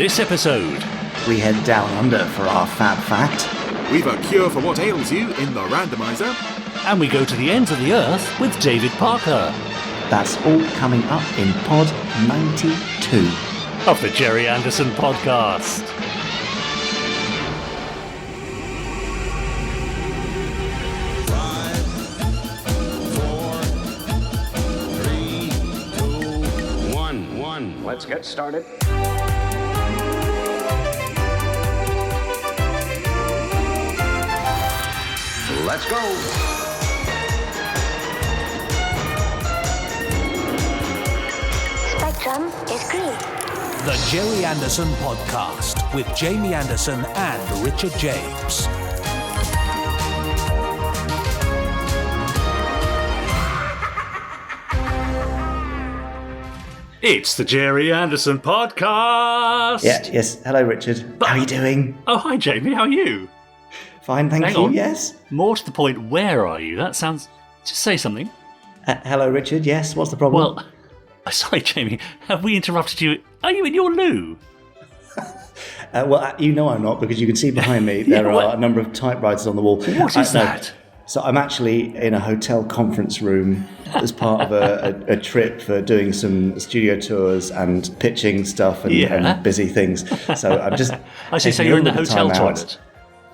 this episode, we head down under for our Fab Fact. We've a cure for what ails you in the Randomiser. and we go to the ends of the earth with David Parker That's all coming up in Pod 92. of the Gerry Anderson podcast. Let's get started. Let's go. Spectrum is green. The Gerry Anderson Podcast with Jamie Anderson and Richard James. It's the Gerry Anderson podcast. Yes. Hello, Richard. How are you doing? Oh, hi, Jamie. How are you? Fine, thank Hang you. on. Yes. More to the point, where are you? That sounds... Just say something. Hello, Richard. Yes. What's the problem? Well, sorry, Jamie. Have we interrupted you? Are you in your loo? You know I'm not, because you can see behind me there are a number of typewriters on the wall. What is that? So I'm actually in a hotel conference room as part of a trip for doing some studio tours and pitching stuff and busy things. So I'm just... I see, so you're in the hotel toilet.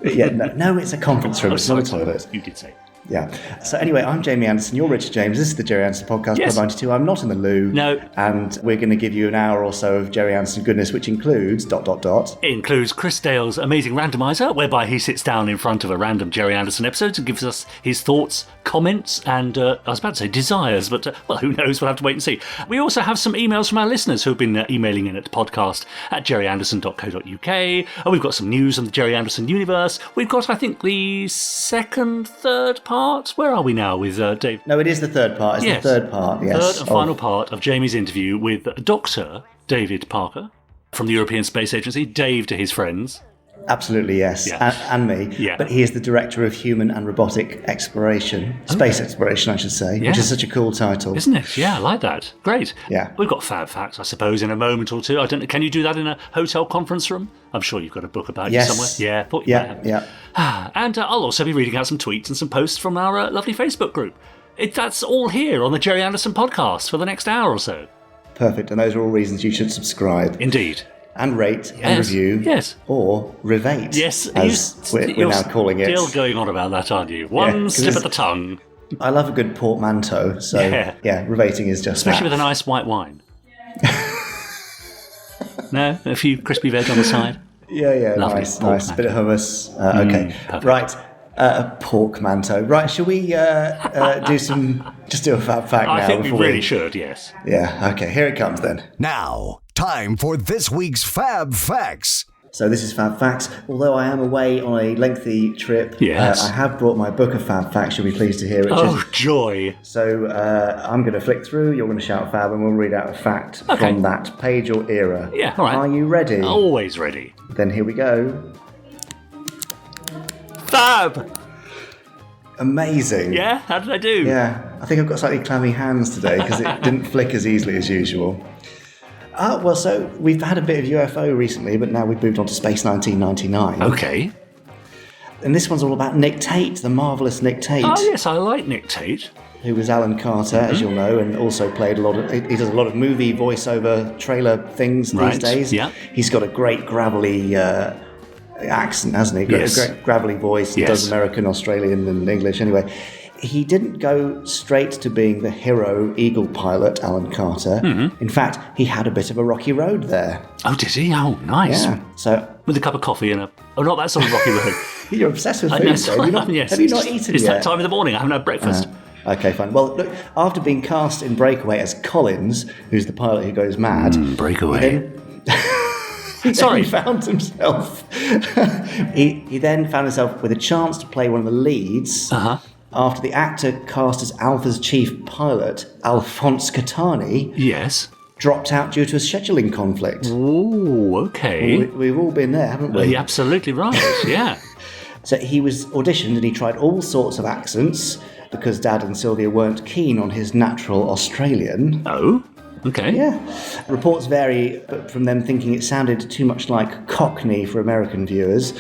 Yeah, no, it's a conference room. It's not a toilet. You did say. Yeah. So anyway, I'm Jamie Anderson. You're Richard James. This is the Gerry Anderson Podcast, Yes. Pod 92. I'm not in the loo. No. And we're going to give you an hour or so of Gerry Anderson goodness, which includes ... It includes Chris Dale's amazing randomizer, whereby he sits down in front of a random Gerry Anderson episode and gives us his thoughts, comments, and I was about to say desires, but well, who knows? We'll have to wait and see. We also have some emails from our listeners who have been emailing in at podcast@gerryanderson.co.uk. And we've got some news on the Gerry Anderson universe. We've got, I think, the third part. Where are we now with Dave? No, it is the third part. It's Yes. the third part, yes. Third and final part of Jamie's interview with Dr. David Parker from the European Space Agency. Dave to his friends. Absolutely, yes. Yeah. And me. Yeah. But he is the Director of Human and Robotic Exploration. Space Exploration, I should say, Yeah. which is such a cool title. Isn't it? Yeah, I like that. Great. Yeah. We've got Fab Facts, I suppose, in a moment or two. I don't know. Can you do that in a hotel conference room? I'm sure you've got a book about Yes. you somewhere. Yeah, thought you might Yeah, have. yeah. And I'll also be reading out some tweets and some posts from our lovely Facebook group. That's all here on the Gerry Anderson podcast for the next hour or so. Perfect. And those are all reasons you should subscribe. Indeed. And rate and Yes. review. Yes. Or revate. Yes. As we're now calling it. Still going on about that, aren't you? One 'cause slip it's- of the tongue. I love a good portmanteau, so Yeah. revating is just Especially that. with a nice white wine. No? A few crispy veg on the side? Yeah, Lovely. nice. Pork Bit of hummus. Okay, perfect. right. Pork manto. Right, shall we just do a Fab Fact now? I think we before really should, yes. Yeah, okay, here it comes then. Now, time for this week's Fab Facts. So this is Fab Facts. Although I am away on a lengthy trip, Yes. I have brought my book of Fab Facts. You'll be pleased to hear, Richard. Oh, joy. So I'm going to flick through, you're going to shout Fab, and we'll read out a fact Okay. from that page or era. Yeah, all right. Are you ready? Always ready. Then here we go. Fab! Amazing. Yeah? How did I do? Yeah, I think I've got slightly clammy hands today because it didn't flick as easily as usual. Well, so we've had a bit of UFO recently, but now we've moved on to Space 1999. Okay. And this one's all about Nick Tate, the marvellous Nick Tate, Oh, yes, I like Nick Tate. who was Alan Carter, as you'll know, and also played a lot of... He does a lot of movie voiceover trailer things Right, these days. yeah. He's got a great gravelly accent, hasn't he? Yes. A great gravelly voice. He Yes. does American, Australian and English. Anyway, he didn't go straight to being the hero Eagle pilot, Alan Carter. Mm-hmm. In fact, he had a bit of a rocky road there. Oh, did he? Oh, nice. Yeah. So With a cup of coffee and a... Oh, not that sort of rocky road. you're obsessed with I food, know, Dave. Have you not eaten it's yet? that time of the morning. I haven't had breakfast. Okay, fine. Well, look, after being cast in Breakaway as Collins, who's the pilot who goes mad, Breakaway. he Sorry. then found himself. he then found himself with a chance to play one of the leads. Uh-huh. After the actor cast as Alpha's chief pilot, Alphonse Catani, Yes. dropped out due to a scheduling conflict. Ooh, okay. We've all been there, haven't we? You're absolutely right, yeah. So he was auditioned and he tried all sorts of accents because Dad and Sylvia weren't keen on his natural Australian. Oh? okay. Yeah. Reports vary from them thinking it sounded too much like Cockney for American viewers,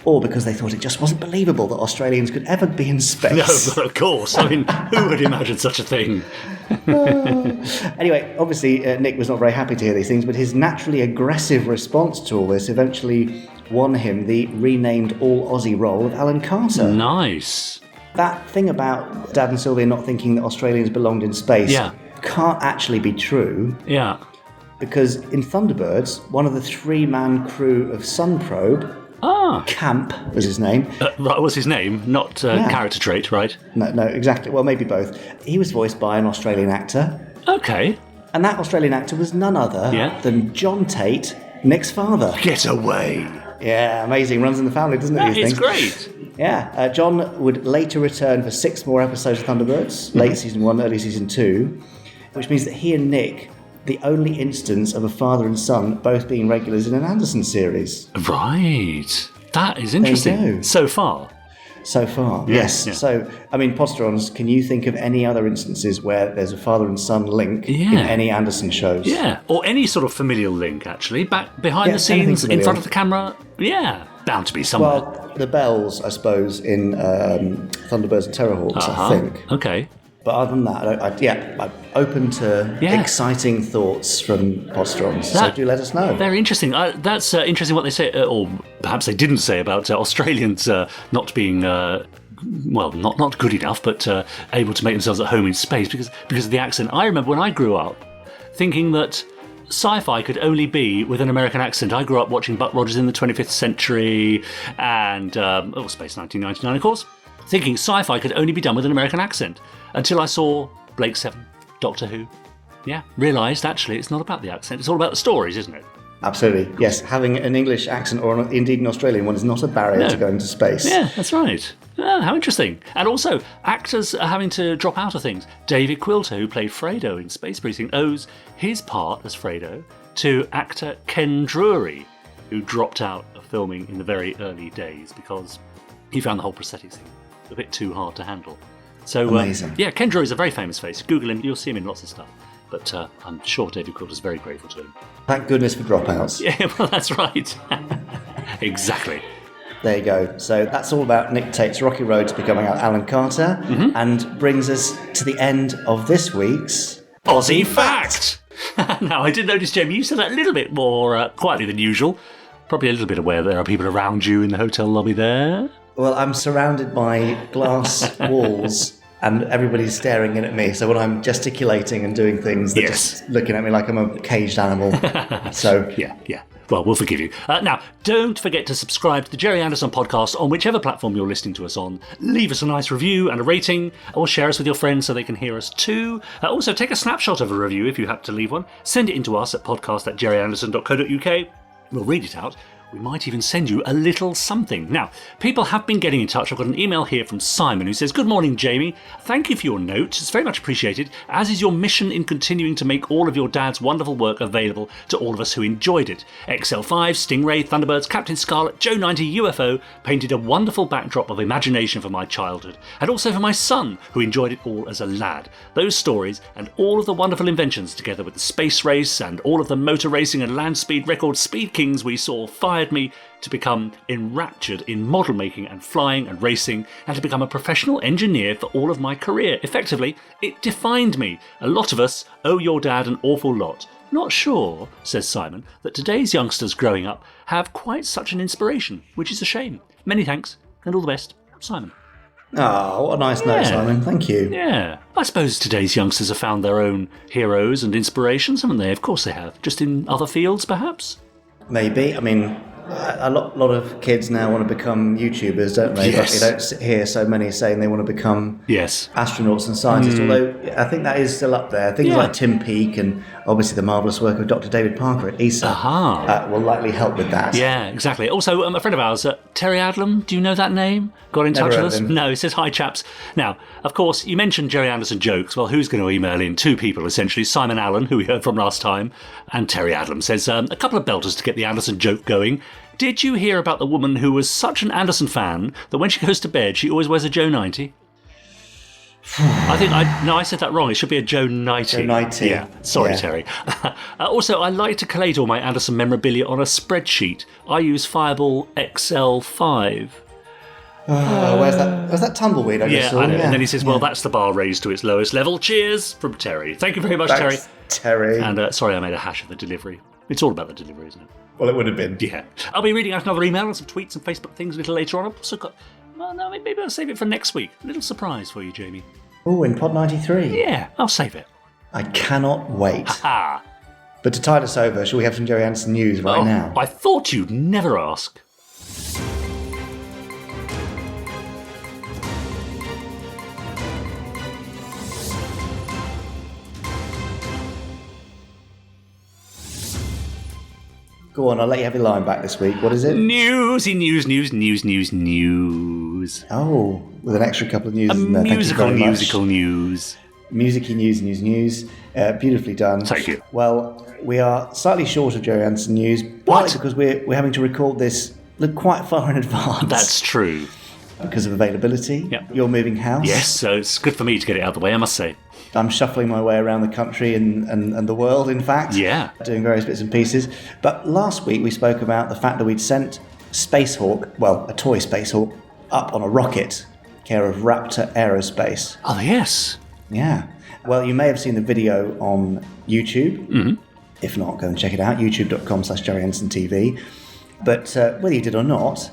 or because they thought it just wasn't believable that Australians could ever be in space. No, of course. I mean, who would imagine such a thing? Anyway, obviously, Nick was not very happy to hear these things, but his naturally aggressive response to all this eventually won him the renamed all-Aussie role of Alan Carter. Nice. That thing about Dad and Sylvia not thinking that Australians belonged in space can't actually be true. Yeah. Because in Thunderbirds, one of the 3-man crew of Sun Probe, Camp was his name. Right, what's his name? Not character trait, right? No, exactly. Well, maybe both. He was voiced by an Australian actor. Okay. And that Australian actor was none other than John Tate, Nick's father. Get away. Yeah, amazing. Runs in the family, doesn't it? It's great. Yeah. John would later return for 6 more episodes of Thunderbirds, late season 1, early season 2, which means that he and Nick, the only instance of a father and son both being regulars in an Anderson series. Right. That is interesting. So far. Yes. Yeah. So, I mean, Posterons, can you think of any other instances where there's a father and son link in any Anderson shows? Yeah, or any sort of familial link, actually. Back behind the scenes, in front of the camera. Yeah, bound to be somewhere. Well, the bells, I suppose, in Thunderbirds and Terrorhawks, I think. Okay. But other than that, I'm open to exciting thoughts from Posterons, so do let us know. Very interesting. That's interesting what they say, or perhaps they didn't say about Australians not being, not good enough, but able to make themselves at home in space because of the accent. I remember when I grew up thinking that sci-fi could only be with an American accent. I grew up watching Buck Rogers in the 25th Century and Space 1999, of course, thinking sci-fi could only be done with an American accent. Until I saw Blake 7, Doctor Who. Yeah, realised actually it's not about the accent, it's all about the stories, isn't it? Absolutely, yes. Having an English accent or indeed an Australian one is not a barrier to going to space. Yeah, that's right. How interesting. And also, actors are having to drop out of things. David Quilter, who played Fredo in Space Precinct, owes his part as Fredo to actor Ken Drury, who dropped out of filming in the very early days because he found the whole prosthetics thing a bit too hard to handle. So, amazing. Ken Drury is a very famous face. Google him, you'll see him in lots of stuff. But I'm sure David Quilter's very grateful to him. Thank goodness for dropouts. Yeah, well, that's right. Exactly. There you go. So that's all about Nick Tate's rocky road to becoming Alan Carter, and brings us to the end of this week's Aussie Fact! Now, I did notice, Jamie, you said that a little bit more quietly than usual. Probably a little bit aware there are people around you in the hotel lobby there. Well, I'm surrounded by glass walls and everybody's staring in at me. So when I'm gesticulating and doing things, they're just looking at me like I'm a caged animal. So Yeah. Well, we'll forgive you. Now, don't forget to subscribe to the Gerry Anderson podcast on whichever platform you're listening to us on. Leave us a nice review and a rating, or share us with your friends so they can hear us too. Also, take a snapshot of a review if you happen to leave one. Send it in to us at podcast@gerryanderson.co.uk. We'll read it out. We might even send you a little something. Now, people have been getting in touch. I've got an email here from Simon who says, "Good morning, Jamie. Thank you for your note. It's very much appreciated, as is your mission in continuing to make all of your dad's wonderful work available to all of us who enjoyed it. XL5, Stingray, Thunderbirds, Captain Scarlet, Joe 90, UFO painted a wonderful backdrop of imagination for my childhood, and also for my son, who enjoyed it all as a lad. Those stories and all of the wonderful inventions, together with the space race and all of the motor racing and land speed record speed kings we saw, fired me to become enraptured in model making and flying and racing, and to become a professional engineer for all of my career. Effectively, it defined me. A lot of us owe your dad an awful lot. Not sure," says Simon, "that today's youngsters growing up have quite such an inspiration, which is a shame. Many thanks, and all the best, Simon." Oh, what a nice note, Simon. Thank you. Yeah. I suppose today's youngsters have found their own heroes and inspirations, haven't they? Of course they have. Just in other fields, perhaps? Maybe. I mean, a lot of kids now want to become YouTubers, don't they? Yes. But you don't hear so many saying they want to become astronauts and scientists, although I think that is still up there. Things like Tim Peake and obviously the marvellous work of Dr. David Parker at ESA will likely help with that. Yeah, exactly. Also, a friend of ours, Terry Adlam, do you know that name? Got in touch with us? No, he says, "Hi, chaps." Now, of course, you mentioned Gerry Anderson jokes. Well, who's going to email in? Two people, essentially. Simon Allen, who we heard from last time, and Terry Adlam says, "A couple of belters to get the Anderson joke going. Did you hear about the woman who was such an Anderson fan that when she goes to bed, she always wears a Joe 90? I said that wrong. It should be a Joe Knighty. Joe Knighty. Yeah, sorry, Yeah. Terry. Also, I like to collate all my Anderson memorabilia on a spreadsheet. I use Fireball XL5. Where's that tumbleweed I just Yeah, saw? I know. And then he says, well, Yeah. that's the bar raised to its lowest level. Cheers from Terry. Thank you very much, Terry. Thanks, Terry. And sorry I made a hash of the delivery. It's all about the delivery, isn't it? Well, it would have been. Yeah. I'll be reading out another email and some tweets and Facebook things a little later on. I've also got... Well, no, maybe I'll save it for next week. A little surprise for you, Jamie. Oh, in Pod 93. Yeah, I'll save it. I cannot wait. Ah. But to tide us over, shall we have some Gerry Anderson news right now? I thought you'd never ask. Go on, I'll let you have your line back this week. What is it? News. Oh, with an extra couple of news in there. Thank you Musical very much. news. Musicy news. Beautifully done. Thank you. Well, we are slightly short of Gerry Anderson news, partly because we're having to record this quite far in advance. That's true. Because of availability. Yep. You're moving house. Yes, so it's good for me to get it out of the way, I must say. I'm shuffling my way around the country and the world, in fact. Yeah. Doing various bits and pieces. But last week we spoke about the fact that we'd sent Spacehawk, well, a toy Spacehawk, up on a rocket, care of Raptor Aerospace. Oh, yes. Yeah. Well, you may have seen the video on YouTube. Mm-hmm. If not, go and check it out, youtube.com/Gerry Anderson TV. But whether you did or not,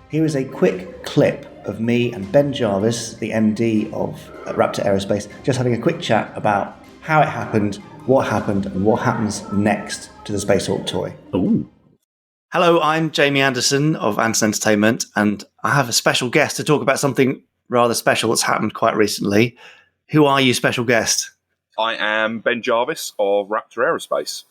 here is a quick clip of me and Ben Jarvis, the MD of Raptor Aerospace, just having a quick chat about how it happened, and what happens next to the Spacehawk toy. Ooh. Hello, I'm Jamie Anderson of Anderson Entertainment, and I have a special guest to talk about something rather special that's happened quite recently. Who are you, special guest? I am Ben Jarvis of Raptor Aerospace.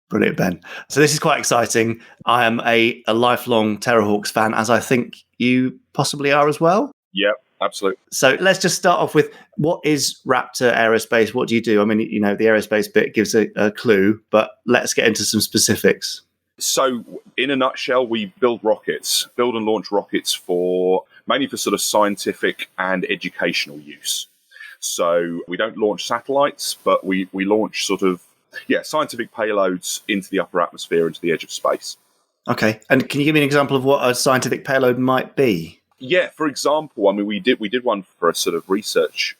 Brilliant, Ben. So this is quite exciting. I am a lifelong Terrorhawks fan, as I think you possibly are as well. Yep, absolutely. So let's just start off with, what is Raptor Aerospace? What do you do? I mean, you know, the aerospace bit gives a clue, but let's get into some specifics. So in a nutshell, we build and launch rockets mainly for sort of scientific and educational use. So we don't launch satellites, but we launch scientific payloads into the upper atmosphere, into the edge of space. Okay. And can you give me an example of what a scientific payload might be? Yeah, for example, I mean, we did one for a sort of research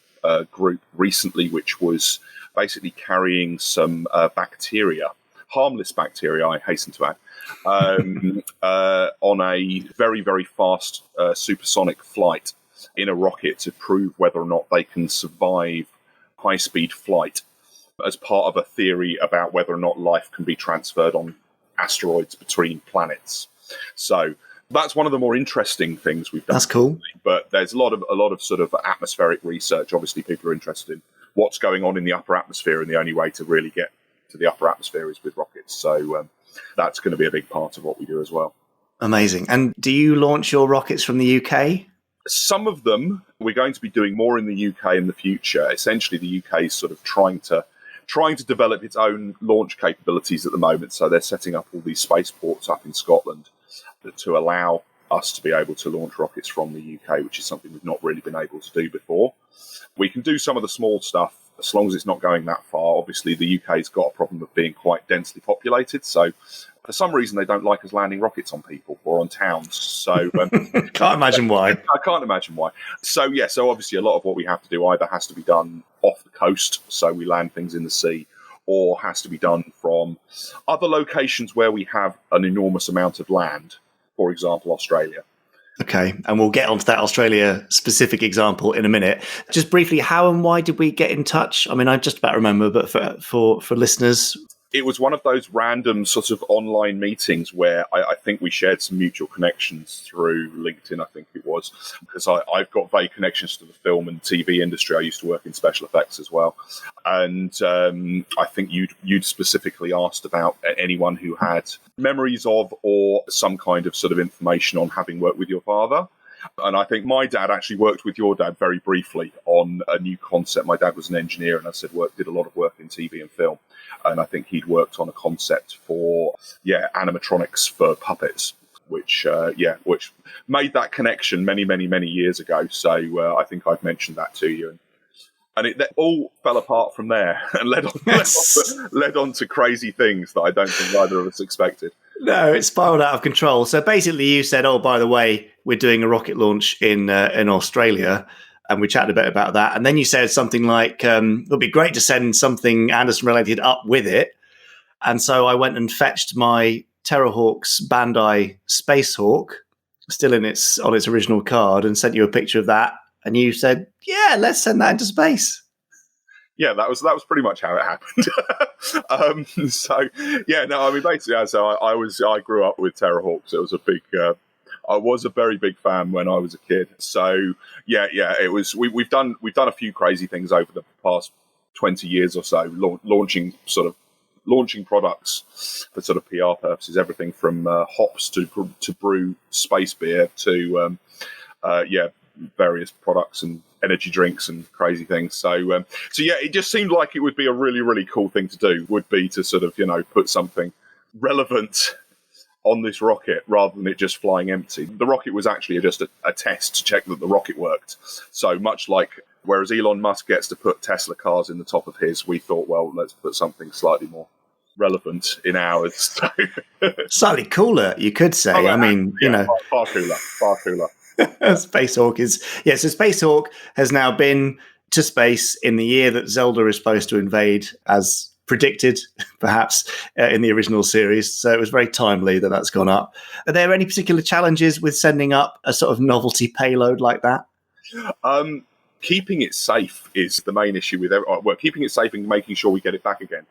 group recently, which was basically carrying some bacteria, harmless bacteria, I hasten to add, on a very, very fast supersonic flight in a rocket to prove whether or not they can survive high-speed flight, as part of a theory about whether or not life can be transferred on asteroids between planets. So that's one of the more interesting things we've done. That's cool. But there's a lot of sort of atmospheric research. Obviously, people are interested in what's going on in the upper atmosphere, and the only way to really get to the upper atmosphere is with rockets. So that's going to be a big part of what we do as well. Amazing. And do you launch your rockets from the UK? Some of them, we're going to be doing more in the UK in the future. Essentially, the UK is sort of trying to develop its own launch capabilities at the moment. So they're setting up all these spaceports up in Scotland to allow us to be able to launch rockets from the UK, which is something we've not really been able to do before. We can do some of the small stuff as long as it's not going that far. Obviously, the UK's got a problem of being quite densely populated. So for some reason, they don't like us landing rockets on people or on towns. So Can't imagine why. I can't imagine why. So obviously a lot of what we have to do either has to be done off the coast, so we land things in the sea, or has to be done from other locations where we have an enormous amount of land, for example, Australia. Okay, and we'll get onto that Australia-specific example in a minute. Just briefly, how and why did we get in touch? I mean, I just about remember, but for listeners... It was one of those random sort of online meetings where I think we shared some mutual connections through LinkedIn, I think it was, because I've got vague connections to the film and TV industry. I used to work in special effects as well. And I think you'd specifically asked about anyone who had memories of or some kind of sort of information on having worked with your father. And I think my dad actually worked with your dad very briefly on a new concept. My dad was an engineer, and I said did a lot of work in TV and film. And I think he'd worked on a concept for, animatronics for puppets, which made that connection many, many, many years ago. So I think I've mentioned that to you. And it all fell apart from there and led on to crazy things that I don't think either of us expected. No, it spiraled out of control. So basically you said, oh, by the way, we're doing a rocket launch in Australia. And we chatted a bit about that. And then you said something like, it would be great to send something Anderson-related up with it. And so I went and fetched my Terrahawks Bandai Space Hawk, still on its original card, and sent you a picture of that. And you said, yeah, let's send that into space. Yeah, that was pretty much how it happened. Basically, I grew up with Terrahawks. It was I was a very big fan when I was a kid. So it was. We've done a few crazy things over the past 20 years or so, launching products for sort of PR purposes. Everything from hops to brew space beer to various products and energy drinks and crazy things. So it just seemed like it would be a really, really cool thing to do, would be to sort of, put something relevant on this rocket rather than it just flying empty. The rocket was actually just a test to check that the rocket worked. So much like, whereas Elon Musk gets to put Tesla cars in the top of his, we thought, well, let's put something slightly more relevant in ours. Slightly cooler, you could say. Far cooler. Space Hawk so Space Hawk has now been to space in the year that Zelda is supposed to invade, as predicted, perhaps, in the original series. So it was very timely that that's gone up. Are there any particular challenges with sending up a sort of novelty payload like that? Keeping it safe is the main issue with keeping it safe and making sure we get it back again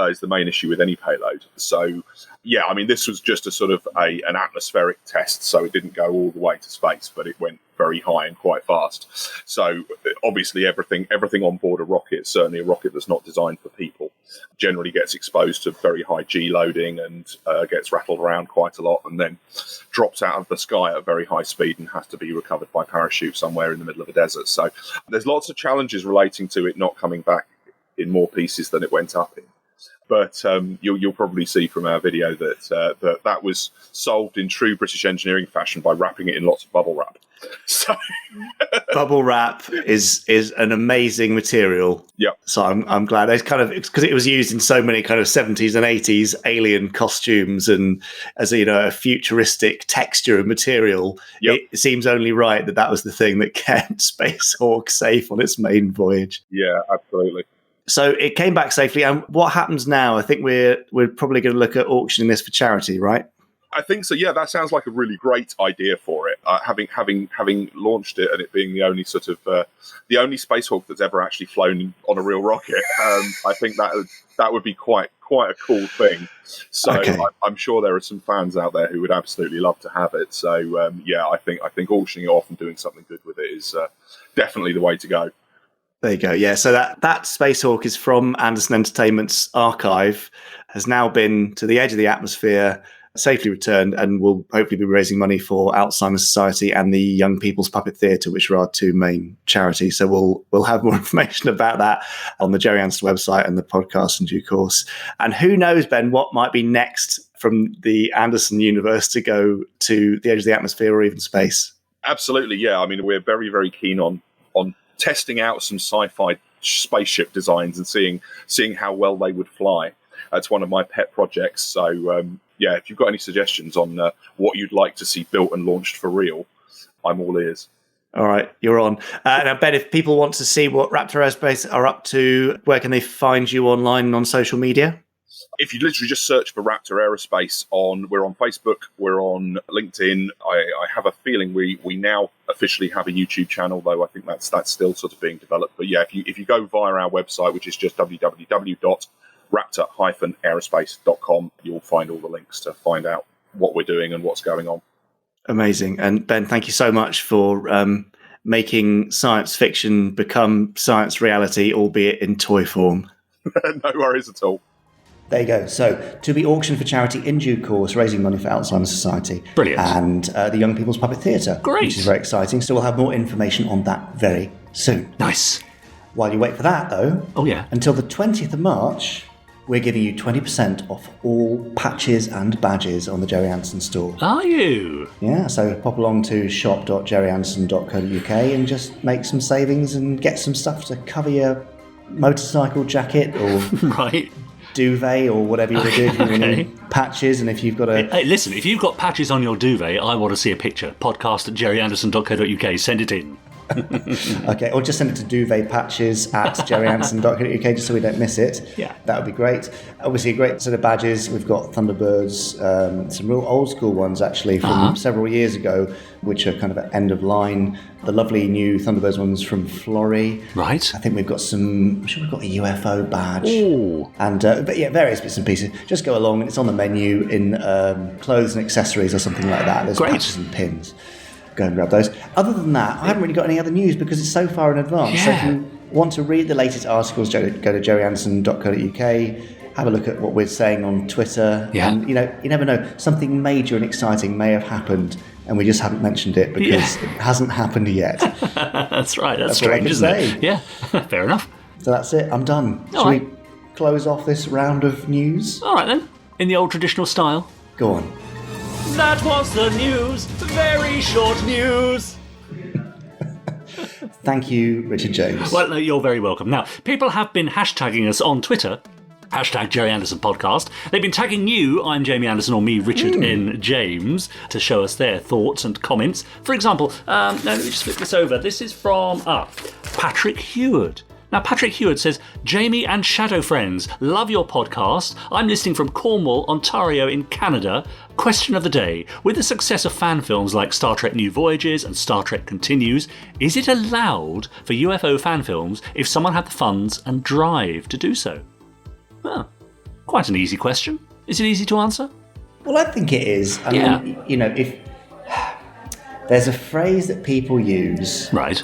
is the main issue with any payload. So, this was just a sort of an atmospheric test, so it didn't go all the way to space, but it went very high and quite fast. So, obviously, everything on board a rocket, certainly a rocket that's not designed for people, generally gets exposed to very high G loading and gets rattled around quite a lot, and then drops out of the sky at a very high speed and has to be recovered by parachute somewhere in the middle of a desert. So there's lots of challenges relating to it not coming back in more pieces than it went up in. But you'll probably see from our video that was solved in true British engineering fashion by wrapping it in lots of bubble wrap. So bubble wrap is an amazing material. Yeah. So I'm glad it's because it was used in so many kind of 70s and 80s alien costumes, and as a futuristic texture and material. Yep. It seems only right that was the thing that kept Space Hawk safe on its maiden voyage. Yeah, absolutely. So it came back safely. And what happens now? I think we're probably going to look at auctioning this for charity, right? I think so. Yeah, that sounds like a really great idea for it. Having launched it and it being the only sort of the only Space Hawk that's ever actually flown on a real rocket, I think that would be quite a cool thing. So okay. I'm sure there are some fans out there who would absolutely love to have it. So I think auctioning it off and doing something good with it is definitely the way to go. There you go. Yeah, so that Space Hawk is from Anderson Entertainment's archive, has now been to the edge of the atmosphere, safely returned, and will hopefully be raising money for Alzheimer's Society and the Young People's Puppet Theatre, which are our two main charities. So we'll have more information about that on the Gerry Anderson website and the podcast in due course. And who knows, Ben, what might be next from the Anderson universe to go to the edge of the atmosphere or even space? Absolutely, yeah. I mean, we're very, very keen on testing out some sci-fi spaceship designs and seeing how well they would fly. That's one of my pet projects. So, if you've got any suggestions on what you'd like to see built and launched for real, I'm all ears. All right, you're on. Now, Ben, if people want to see what Raptor Aerospace are up to, where can they find you online and on social media? If you literally just search for Raptor Aerospace we're on Facebook, we're on LinkedIn. I have a feeling we now officially have a YouTube channel, though I think that's still sort of being developed. But yeah, if you go via our website, which is just www.raptor-aerospace.com, you'll find all the links to find out what we're doing and what's going on. Amazing. And Ben, thank you so much for making science fiction become science reality, albeit in toy form. No worries at all. There you go. So, to be auctioned for charity in due course, raising money for Alzheimer's Society. Brilliant. And the Young People's Puppet Theatre. Great. Which is very exciting. So, we'll have more information on that very soon. Nice. While you wait for that, though, until the 20th of March, we're giving you 20% off all patches and badges on the Gerry Anderson store. Are you? Yeah, so pop along to shop.gerryanderson.co.uk and just make some savings and get some stuff to cover your motorcycle jacket or Right. duvet or whatever you want to do. If you want any patches, and if you've got a... Hey, listen, if you've got patches on your duvet, I want to see a picture. podcast@gerryanderson.co.uk. Send it in. Okay, or just send it to duvetpatches@gerryanderson.co.uk just so we don't miss it. Yeah. That would be great. Obviously, a great set of badges. We've got Thunderbirds, some real old school ones actually from several years ago, which are kind of at end of line. The lovely new Thunderbirds ones from Flory. Right. I think we've got some, I'm sure we've got a UFO badge. Ooh. And, but yeah, various bits and pieces. Just go along and it's on the menu in clothes and accessories or something like that. There's Great. patches and pins. Go and grab those. Other than that, I haven't really got any other news because it's so far in advance. So if Yeah. you want to read the latest articles, go to gerryanderson.co.uk, have a look at what we're saying on Twitter. Yeah. And, you never know. Something major and exciting may have happened and we just haven't mentioned it because it hasn't happened yet. That's right. That's That's all I strange, can isn't say. it? Yeah. Fair enough. So that's it. I'm done. All Shall right. we close off this round of news? All right, then. In the old traditional style. Go on. That was the news. Very short news. Thank you, Richard James. Well, no, you're very welcome. Now, people have been hashtagging us on Twitter. Hashtag Gerry Anderson Podcast. They've been tagging you, I'm Jamie Anderson, or me, Richard N. James, to show us their thoughts and comments. For example, let me just flip this over. This is from Patrick Heward. Now, Patrick Heward says, Jamie and Shadow Friends, love your podcast. I'm listening from Cornwall, Ontario in Canada. Question of the day. With the success of fan films like Star Trek New Voyages and Star Trek Continues, is it allowed for UFO fan films if someone had the funds and drive to do so? Well, quite an easy question. Is it easy to answer? Well, I think it is. I mean, if there's a phrase that people use. Right.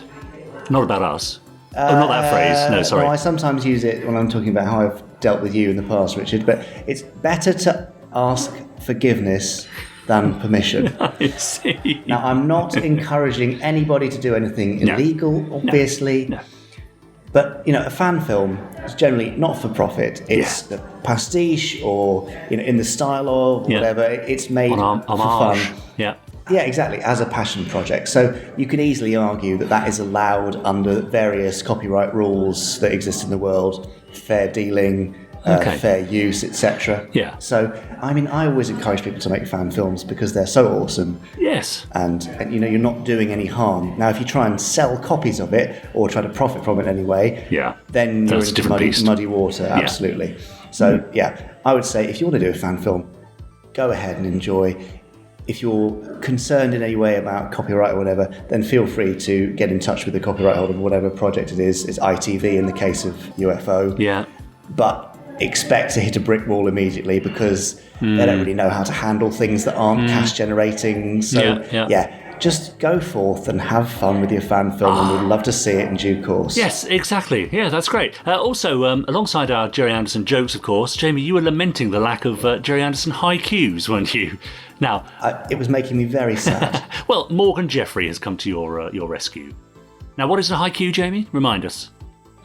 Not about us. Not that phrase. No, sorry. No, I sometimes use it when I'm talking about how I've dealt with you in the past, Richard, but it's better to ask forgiveness than permission. I see. Now, I'm not encouraging anybody to do anything illegal, obviously. No. But, a fan film is generally not for profit. It's the pastiche or, in the style of whatever. It's made for Homage. fun. Yeah. Yeah, exactly, as a passion project. So you could easily argue that is allowed under various copyright rules that exist in the world, fair dealing, fair use, etc. Yeah. So, I mean, I always encourage people to make fan films because they're so awesome. Yes. And you're not doing any harm. Now, if you try and sell copies of it or try to profit from it anyway, then you're That's a into different muddy water, absolutely. So, I would say if you want to do a fan film, go ahead and enjoy. If you're concerned in any way about copyright or whatever, then feel free to get in touch with the copyright holder of whatever project it is. It's ITV in the case of UFO. Yeah. But expect to hit a brick wall immediately because they don't really know how to handle things that aren't cash generating. So, just go forth and have fun with your fan film and we'd love to see it in due course. Yes, exactly. Yeah, that's great. Also, alongside our Gerry Anderson jokes, of course, Jamie, you were lamenting the lack of Gerry Anderson haikus, weren't you? Now, it was making me very sad. Well, Morgan Jeffrey has come to your rescue. Now, what is a haiku, Jamie? Remind us.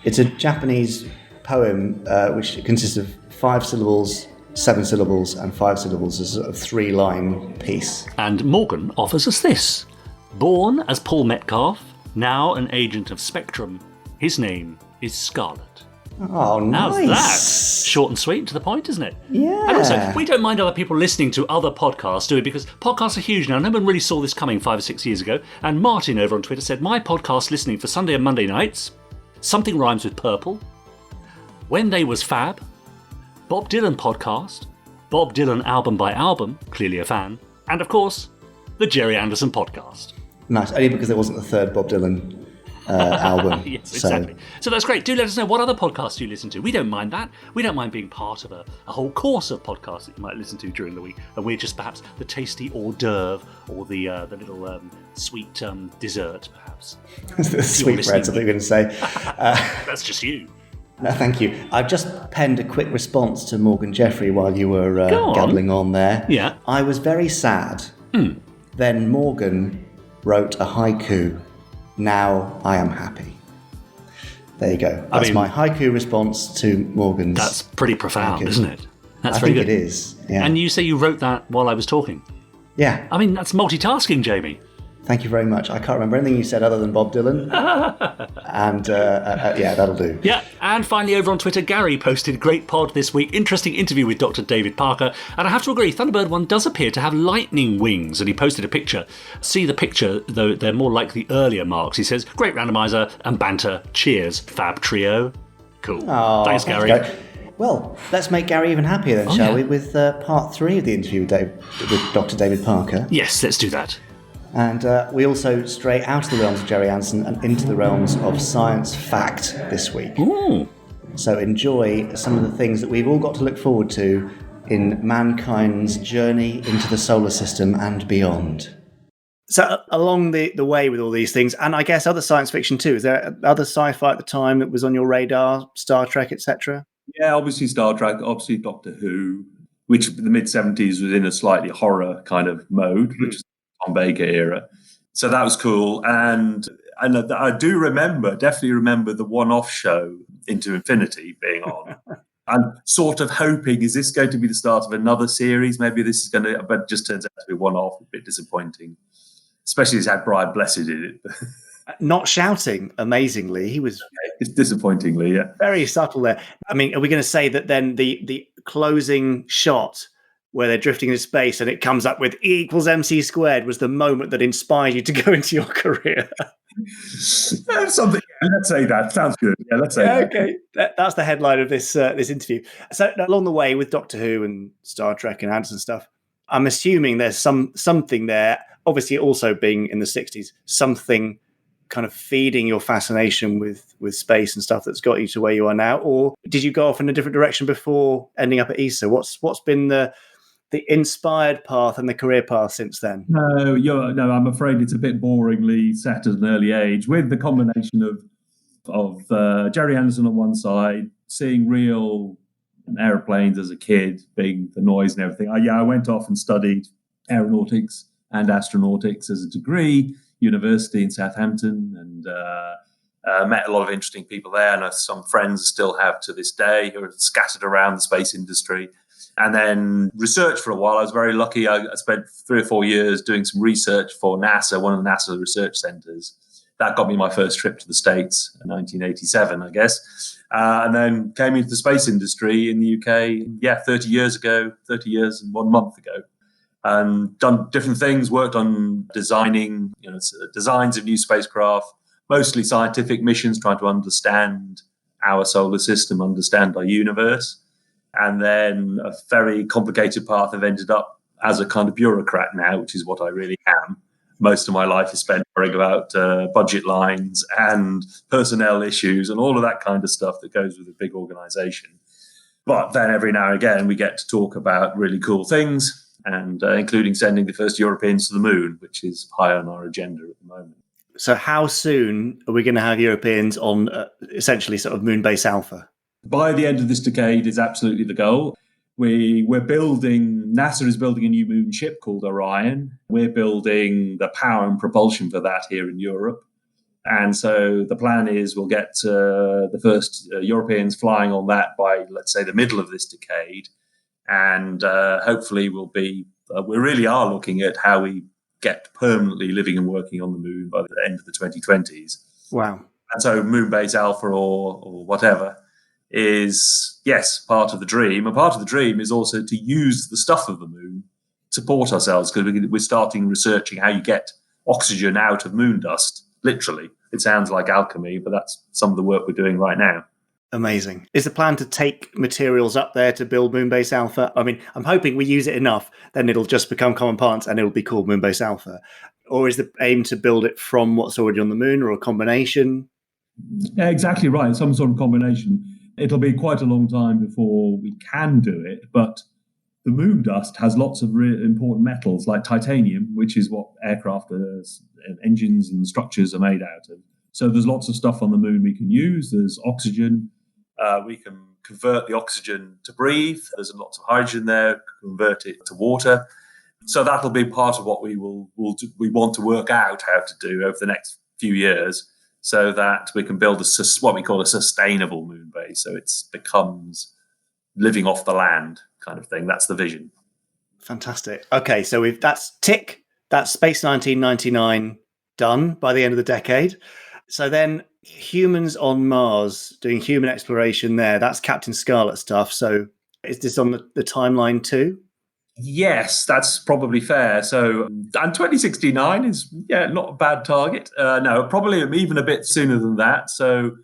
It's a Japanese poem which consists of 5 syllables, 7 syllables, and 5 syllables as a 3-line piece. And Morgan offers us this. Born as Paul Metcalf, now an agent of Spectrum, his name is Scarlet. Oh, nice. How's that? Short and sweet, to the point, isn't it? Yeah. And also, we don't mind other people listening to other podcasts, do we? Because podcasts are huge now. No one really saw this coming 5 or 6 years ago. And Martin over on Twitter said, my podcast listening for Sunday and Monday nights, something rhymes with purple, when they was fab, Bob Dylan podcast, Bob Dylan album by album, clearly a fan, and of course, the Gerry Anderson podcast. Nice, only because there wasn't a third Bob Dylan album. Yes, exactly. So that's great. Do let us know what other podcasts you listen to. We don't mind that. We don't mind being part of a whole course of podcasts that you might listen to during the week. And we're just perhaps the tasty hors d'oeuvre or the little sweet dessert, perhaps. The sweet breads, I think you were going to say. That's just you. No, thank you. I've just penned a quick response to Morgan Jeffrey while you were gabbling on there. Yeah. I was very sad. Then Morgan wrote a haiku. Now I am happy. There you go. That's my haiku response to Morgan's. That's pretty profound, haiku. isn't it? That's I very think good. it is. Yeah. And you say you wrote that while I was talking. Yeah. I mean, that's multitasking, Jamie. Thank you very much. I can't remember anything you said other than Bob Dylan. And yeah, that'll do. Yeah, and finally over on Twitter, Gary posted, great pod this week, interesting interview with Dr. David Parker, and I have to agree, Thunderbird 1 does appear to have lightning wings, and he posted a picture. See the picture, though they're more like the earlier marks. He says, great randomizer and banter, cheers, Fab Trio. Cool. Oh, Thanks, Gary. Well, let's make Gary even happier then, shall we, with part 3 of the interview with Dr. David Parker. Yes, let's do that. And we also stray out of the realms of Gerry Anderson and into the realms of science fact this week. Ooh. So enjoy some of the things that we've all got to look forward to in mankind's journey into the solar system and beyond. So along the way with all these things, and I guess other science fiction too, is there other sci-fi at the time that was on your radar, Star Trek, etc.? Yeah, obviously Star Trek, obviously Doctor Who, which in the mid-70s was in a slightly horror kind of mode, which is Tom Baker era. So that was cool. And I definitely remember the one-off show Into Infinity being on. I'm sort of hoping, is this going to be the start of another series? Maybe this is going to, but it just turns out to be one-off, a bit disappointing. Especially as it had Brian Blessed in it. Not shouting, amazingly. He was disappointingly, yeah. Very subtle there. I mean, are we going to say that then the closing shot where they're drifting into space and it comes up with E equals MC squared was the moment that inspired you to go into your career? Something. Let's say that. Sounds good. Yeah, let's say that. Okay. That's the headline of this interview. So along the way with Doctor Who and Star Trek and Anderson stuff, I'm assuming there's something there, obviously also being in the 60s, something kind of feeding your fascination with space and stuff that's got you to where you are now? Or did you go off in a different direction before ending up at ESA? What's been the inspired path and the career path since then? No, I'm afraid it's a bit boringly set at an early age, with the combination of Gerry Anderson on one side, seeing real aeroplanes as a kid, being the noise and everything. I went off and studied aeronautics and astronautics as a degree, university in Southampton, and met a lot of interesting people there. And some friends still have to this day who are scattered around the space industry. And then research for a while. I was very lucky. I spent 3 or 4 years doing some research for NASA, one of the NASA research centers. That got me my first trip to the States in 1987, I guess. And then came into the space industry in the UK, 30 years and 1 month ago. And done different things, worked on designing, designs of new spacecraft, mostly scientific missions, trying to understand our solar system, understand our universe. And then a very complicated path I've ended up as a kind of bureaucrat now, which is what I really am. Most of my life is spent worrying about budget lines and personnel issues and all of that kind of stuff that goes with a big organization. But then every now and again, we get to talk about really cool things, and including sending the first Europeans to the moon, which is high on our agenda at the moment. So how soon are we going to have Europeans on essentially sort of Moonbase Alpha? By the end of this decade is absolutely the goal. NASA is building a new moon ship called Orion. We're building the power and propulsion for that here in Europe. And so the plan is we'll get the first Europeans flying on that by, let's say, the middle of this decade. And hopefully we really are looking at how we get permanently living and working on the moon by the end of the 2020s. Wow. And so Moonbase Alpha or whatever is, yes, part of the dream. And part of the dream is also to use the stuff of the moon to support ourselves, because we're starting researching how you get oxygen out of moon dust, literally. It sounds like alchemy, but that's some of the work we're doing right now. Amazing. Is the plan to take materials up there to build Moonbase Alpha? I mean, I'm hoping we use it enough, then it'll just become common parlance and it'll be called Moonbase Alpha. Or is the aim to build it from what's already on the moon, or a combination? Yeah, exactly right. Some sort of combination. It'll be quite a long time before we can do it, but the moon dust has lots of really important metals like titanium, which is what aircraft engines and structures are made out of. So there's lots of stuff on the moon we can use. There's oxygen. We can convert the oxygen to breathe. There's lots of hydrogen there, convert it to water. So that'll be part of what we want to work out how to do over the next few years. so that we can build what we call a sustainable moon base. So it becomes living off the land kind of thing. That's the vision. Fantastic. Okay, so that's Space 1999 done by the end of the decade. So then humans on Mars, doing human exploration there, that's Captain Scarlet stuff. So is this on the timeline too? Yes, that's probably fair. So, and 2069 is, not a bad target. No, probably even a bit sooner than that. So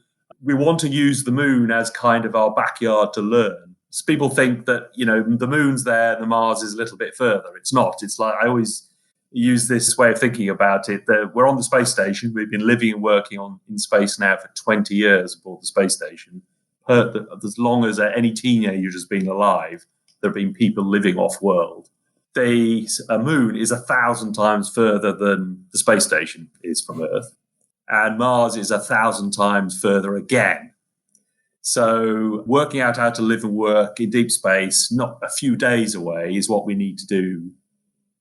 we want to use the moon as kind of our backyard to learn. So people think that, the moon's there, the Mars is a little bit further. It's not. It's like, I always use this way of thinking about it, that we're on the space station. We've been living and working in space now for 20 years aboard the space station. As long as any teenager has been alive, there have been people living off-world. The moon is 1,000 times further than the space station is from Earth. And Mars is 1,000 times further again. So working out how to live and work in deep space, not a few days away, is what we need to do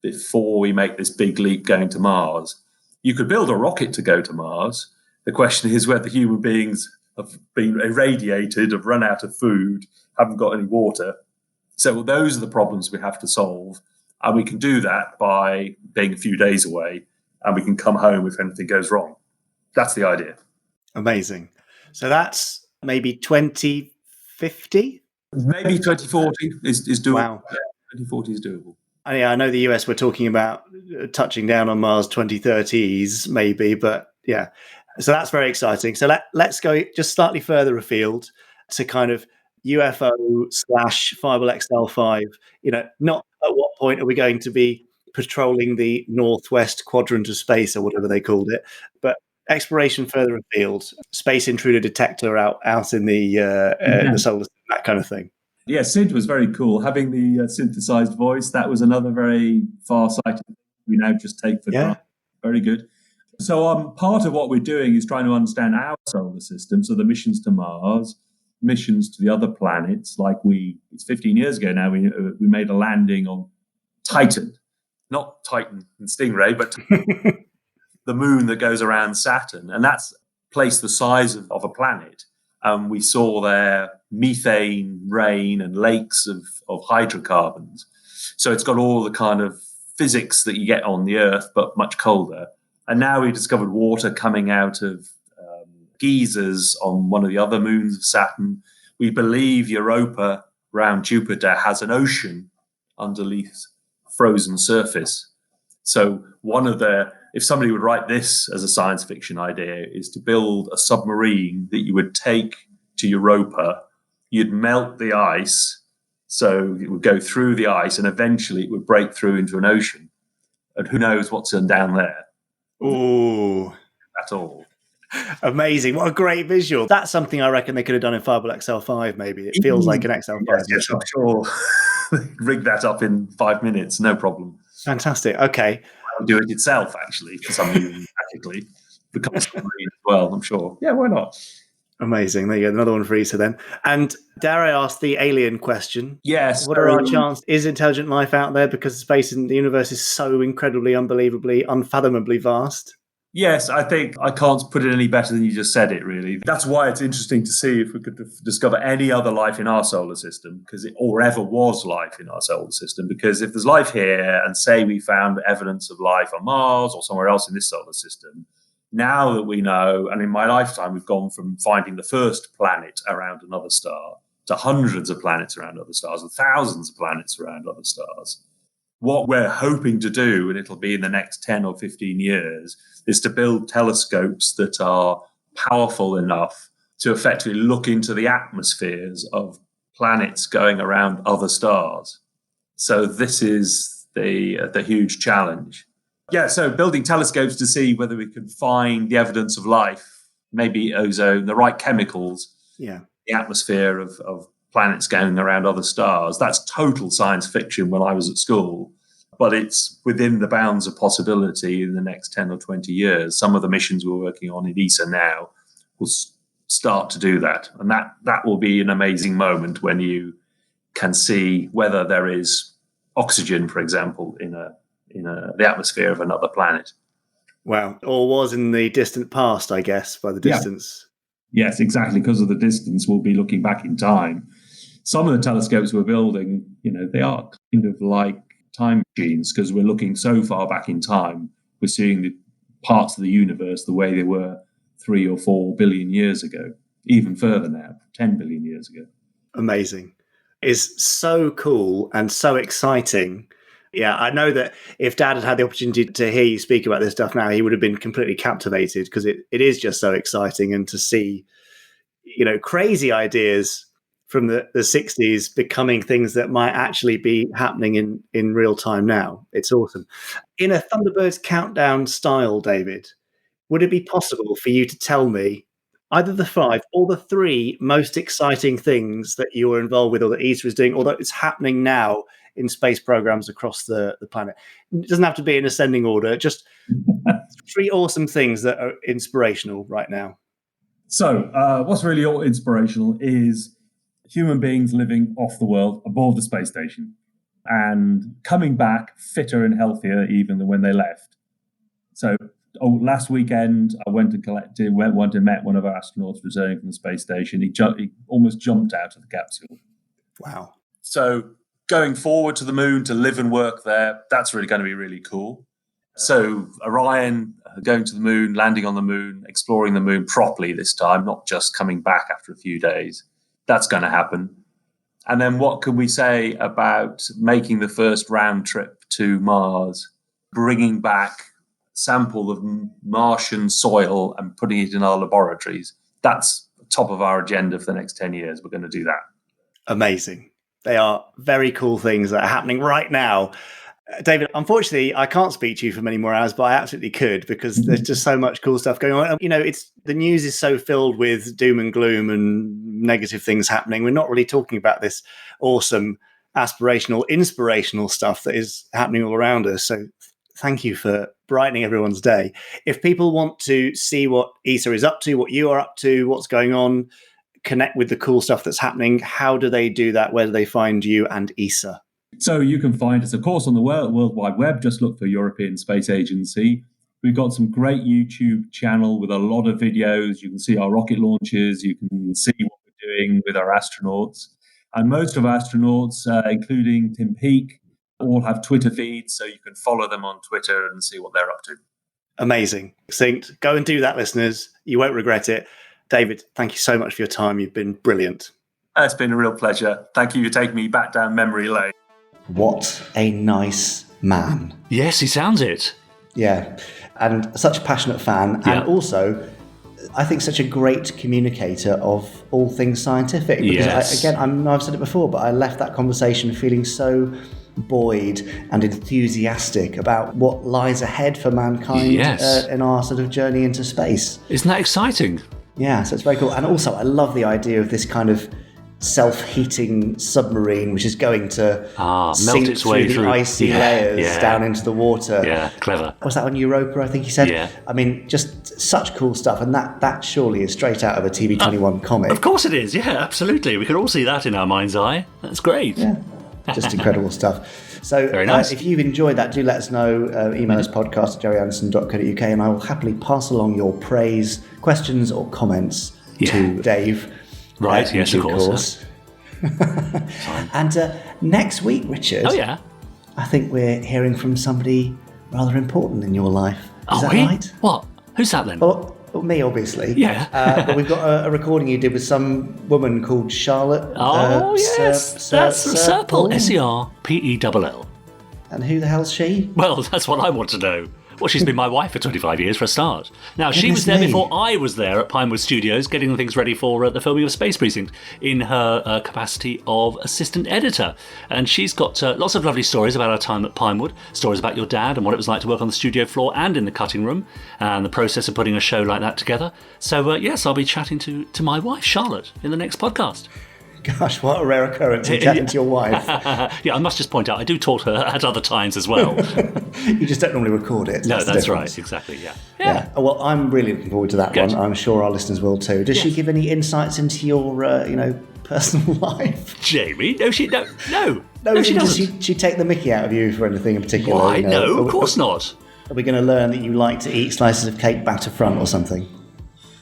before we make this big leap going to Mars. You could build a rocket to go to Mars. The question is whether human beings have been irradiated, have run out of food, haven't got any water. So those are the problems we have to solve. And we can do that by being a few days away, and we can come home if anything goes wrong. That's the idea. Amazing. So that's maybe 2050? Maybe 2040 is doable. Wow. Yeah, 2040 is doable. I know the US were talking about touching down on Mars 2030s, maybe, but yeah. So that's very exciting. So let's go just slightly further afield to kind of UFO/Fireball XL5. Not at what point are we going to be patrolling the northwest quadrant of space or whatever they called it, but exploration further afield, space intruder detector out in the solar system, that kind of thing. Yeah, Sid was very cool. Having the synthesized voice, that was another very far-sighted thing we now just take for granted. Very good. So part of what we're doing is trying to understand our solar system, so the missions to Mars, missions to the other planets. It's 15 years ago now, we made a landing on Titan. Not Titan and Stingray, but the moon that goes around Saturn. And that's a place the size of a planet. We saw there methane, rain, and lakes of hydrocarbons. So it's got all the kind of physics that you get on the Earth, but much colder. And now we discovered water coming out of geysers on one of the other moons of Saturn. We believe Europa around Jupiter has an ocean underneath frozen surface. So if somebody would write this as a science fiction idea, is to build a submarine that you would take to Europa. You'd melt the ice, so it would go through the ice, and eventually it would break through into an ocean. And who knows what's down there? Ooh. At all. Amazing. What a great visual. That's something I reckon they could have done in Fireball XL5, maybe. It feels like an XL5. Yes, I'm sure. Rig that up in 5 minutes, no problem. Fantastic. Okay. Do it itself, actually, for some reason, practically. Become a submarine as well, I'm sure. Yeah, why not? Amazing. There you go. Another one for Issa then. And dare I ask the alien question? Yes. What are our chances? Is intelligent life out there because space in the universe is so incredibly, unbelievably, unfathomably vast? Yes, I think I can't put it any better than you just said it, really. That's why it's interesting to see if we could discover any other life in our solar system, or ever was life in our solar system. Because if there's life here, and say we found evidence of life on Mars or somewhere else in this solar system, now that we know, and in my lifetime, we've gone from finding the first planet around another star to hundreds of planets around other stars and thousands of planets around other stars. What we're hoping to do, and it'll be in the next 10 or 15 years, is to build telescopes that are powerful enough to effectively look into the atmospheres of planets going around other stars. So this is the huge challenge. Yeah, so building telescopes to see whether we can find the evidence of life, maybe ozone, the right chemicals, the atmosphere of planets going around other stars. That's total science fiction when I was at school, but it's within the bounds of possibility in the next 10 or 20 years. Some of the missions we're working on in ESA now will start to do that. And that will be an amazing moment when you can see whether there is oxygen, for example, in the atmosphere of another planet. Wow. Or was in the distant past, I guess, by the distance. Yes, exactly. Because of the distance, we'll be looking back in time. Some of the telescopes we're building, they are kind of like time machines because we're looking so far back in time. We're seeing the parts of the universe the way they were 3 or 4 billion years ago, even further now, 10 billion years ago. Amazing. It's so cool and so exciting. Yeah, I know that if Dad had had the opportunity to hear you speak about this stuff now, he would have been completely captivated because it is just so exciting, and to see, crazy ideas from the 60s becoming things that might actually be happening in real time now. It's awesome. In a Thunderbirds countdown style, David, would it be possible for you to tell me either the 5 or the 3 most exciting things that you were involved with or that ESA is doing, or that it's happening now in space programs across the planet? It doesn't have to be in ascending order, just 3 awesome things that are inspirational right now. So what's really inspirational is human beings living off the world, aboard the space station, and coming back fitter and healthier even than when they left. So last weekend, I went and met one of our astronauts returning from the space station. He almost jumped out of the capsule. Wow. So going forward to the moon to live and work there, that's really going to be really cool. So Orion going to the moon, landing on the moon, exploring the moon properly this time, not just coming back after a few days. That's going to happen. And then what can we say about making the first round trip to Mars, bringing back sample of Martian soil and putting it in our laboratories? That's top of our agenda for the next 10 years. We're going to do that. Amazing. They are very cool things that are happening right now. David, unfortunately, I can't speak to you for many more hours, but I absolutely could, because there's just so much cool stuff going on. The news is so filled with doom and gloom and negative things happening. We're not really talking about this awesome, aspirational, inspirational stuff that is happening all around us. So thank you for brightening everyone's day. If people want to see what ESA is up to, what you are up to, what's going on, connect with the cool stuff that's happening, how do they do that? Where do they find you and ESA? So you can find us, of course, on the World Wide Web. Just look for European Space Agency. We've got some great YouTube channel with a lot of videos. You can see our rocket launches. You can see what we're doing with our astronauts. And most of our astronauts, including Tim Peake, all have Twitter feeds, so you can follow them on Twitter and see what they're up to. Amazing. Synced. Go and do that, listeners. You won't regret it. David, thank you so much for your time. You've been brilliant. It's been a real pleasure. Thank you for taking me back down memory lane. What a nice man. Yes, he sounds it. Yeah. And such a passionate fan. Yeah. And also, I think, such a great communicator of all things scientific. Because Yes. I've said it before, but I left that conversation feeling so buoyed and enthusiastic about what lies ahead for mankind in our sort of journey into space. Isn't that exciting? Yeah, so it's very cool. And also, I love the idea of this kind of self-heating submarine, which is going to sink its way through the icy layers down into the water. Yeah, clever. Was that on Europa, I think he said? Yeah. I mean, just such cool stuff. And that surely is straight out of a TV21 comic. Of course it is. Yeah, absolutely. We can all see that in our mind's eye. That's great. Yeah, just incredible stuff. So Very nice. If you've enjoyed that, do let us know. Email us podcast@gerryanderson.co.uk, and I will happily pass along your praise, questions or comments to Dave. Right, yes, of course. And next week, Richard, I think we're hearing from somebody rather important in your life. Is that right? What? Who's that then? Well, me, obviously. Yeah. But we've got a recording you did with some woman called Charlotte. Yes. That's Serpell. Serpell. And who the hell's she? Well, that's what I want to know. Well, she's been my wife for 25 years for a start. Now, she was there before I was there at Pinewood Studios, getting things ready for the filming of Space Precinct in her capacity of assistant editor. And she's got lots of lovely stories about her time at Pinewood, stories about your dad and what it was like to work on the studio floor and in the cutting room, and the process of putting a show like that together. So, yes, I'll be chatting to my wife, Charlotte, in the next podcast. Gosh, what a rare occurrence to chatting to your wife. Yeah, I must just point out, I do talk to her at other times as well. You just don't normally record it. No, that's right, exactly, yeah. Well, I'm really looking forward to that Good. one. I'm sure our listeners will too. Does she give any insights into your, personal life? Jamie? No, she No, she does doesn't. she take the mickey out of you for anything in particular? Why? No, of course not. Are we going to learn that you like to eat slices of cake back to front or something?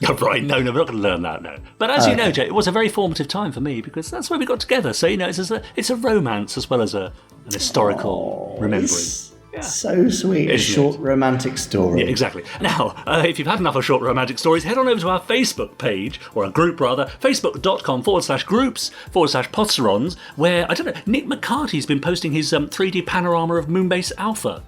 Oh, right, no, we're not going to learn that, no. But as you know, Jay, it was a very formative time for me because that's where we got together. So, it's a romance as well as an historical remembering. Yeah. So sweet. A short romantic story. Yeah, exactly. Now, if you've had enough of short romantic stories, head on over to our Facebook page, or our group rather, facebook.com/groups/Potterons, where, I don't know, Nick McCarty's been posting his 3D panorama of Moonbase Alpha.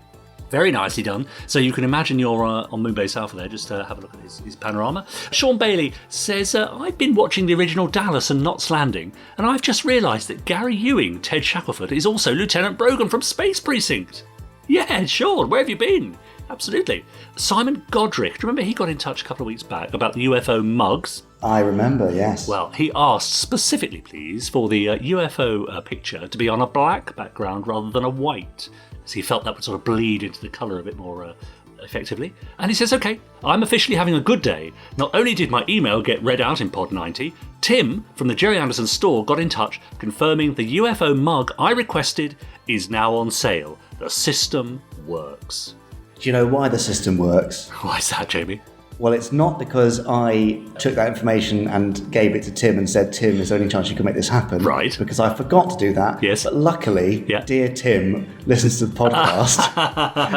Very nicely done. So you can imagine you're on Moonbase Alpha there, just have a look at his panorama. Sean Bailey says, I've been watching the original Dallas and Knots Landing, and I've just realised that Gary Ewing, Ted Shackelford, is also Lieutenant Brogan from Space Precinct. Yeah, Sean, where have you been? Absolutely. Simon Godric, do you remember he got in touch a couple of weeks back about the UFO mugs? I remember, yes. Well, he asked specifically, please, for the UFO picture to be on a black background rather than a white. So he felt that would sort of bleed into the colour a bit more effectively. And he says, OK, I'm officially having a good day. Not only did my email get read out in Pod 90, Tim from the Gerry Anderson store got in touch confirming the UFO mug I requested is now on sale. The system works. Do you know why the system works? Why is that, Jamie? Well, it's not because I took that information and gave it to Tim and said, Tim, is there any chance you can make this happen? Right. Because I forgot to do that. Yes. But luckily, dear Tim listens to the podcast,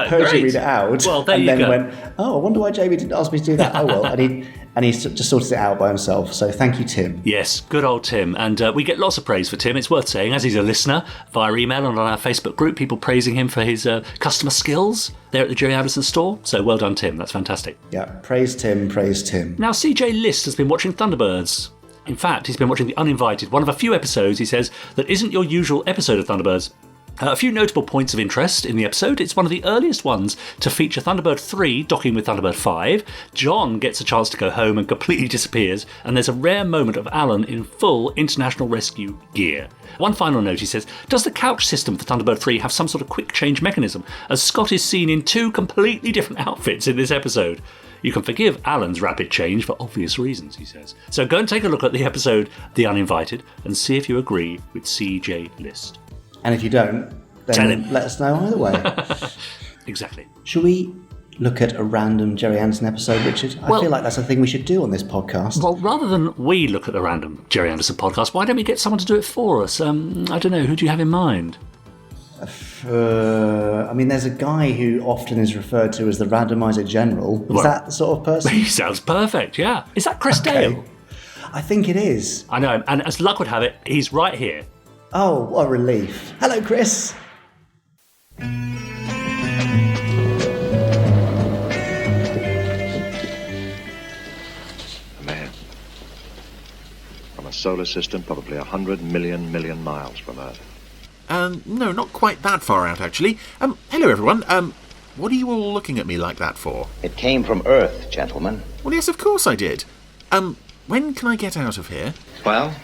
heard you read it out, well, there and you then go. went, oh, I wonder why Jamie didn't ask me to do that. Oh, well. And he just sorted it out by himself. So thank you, Tim. Yes, good old Tim. And we get lots of praise for Tim. It's worth saying, as he's a listener, via email and on our Facebook group, people praising him for his customer skills there at the Gerry Anderson store. So well done, Tim. That's fantastic. Yeah, praise Tim, praise Tim. Now, CJ List has been watching Thunderbirds. In fact, he's been watching The Uninvited, one of a few episodes, he says, that isn't your usual episode of Thunderbirds. A few notable points of interest in the episode. It's one of the earliest ones to feature Thunderbird 3 docking with Thunderbird 5. John gets a chance to go home and completely disappears, and there's a rare moment of Alan in full international rescue gear. One final note, he says, does the couch system for Thunderbird 3 have some sort of quick change mechanism, as Scott is seen in 2 completely different outfits in this episode? You can forgive Alan's rapid change for obvious reasons, he says. So go and take a look at the episode The Uninvited and see if you agree with CJ List. And if you don't, then let us know either way. Exactly. Should we look at a random Gerry Anderson episode, Richard? I feel like that's a thing we should do on this podcast. Well, rather than we look at the random Gerry Anderson podcast, why don't we get someone to do it for us? I don't know, who do you have in mind? There's a guy who often is referred to as the Randomiser General. Is that the sort of person? He sounds perfect, yeah. Is that Chris Dale? I think it is. I know, and as luck would have it, he's right here. Oh, what a relief. Hello, Chris. Man. From a solar system probably 100 million miles from Earth. No, not quite that far out, actually. Hello, everyone. What are you all looking at me like that for? It came from Earth, gentlemen. Well, yes, of course I did. When can I get out of here? Well,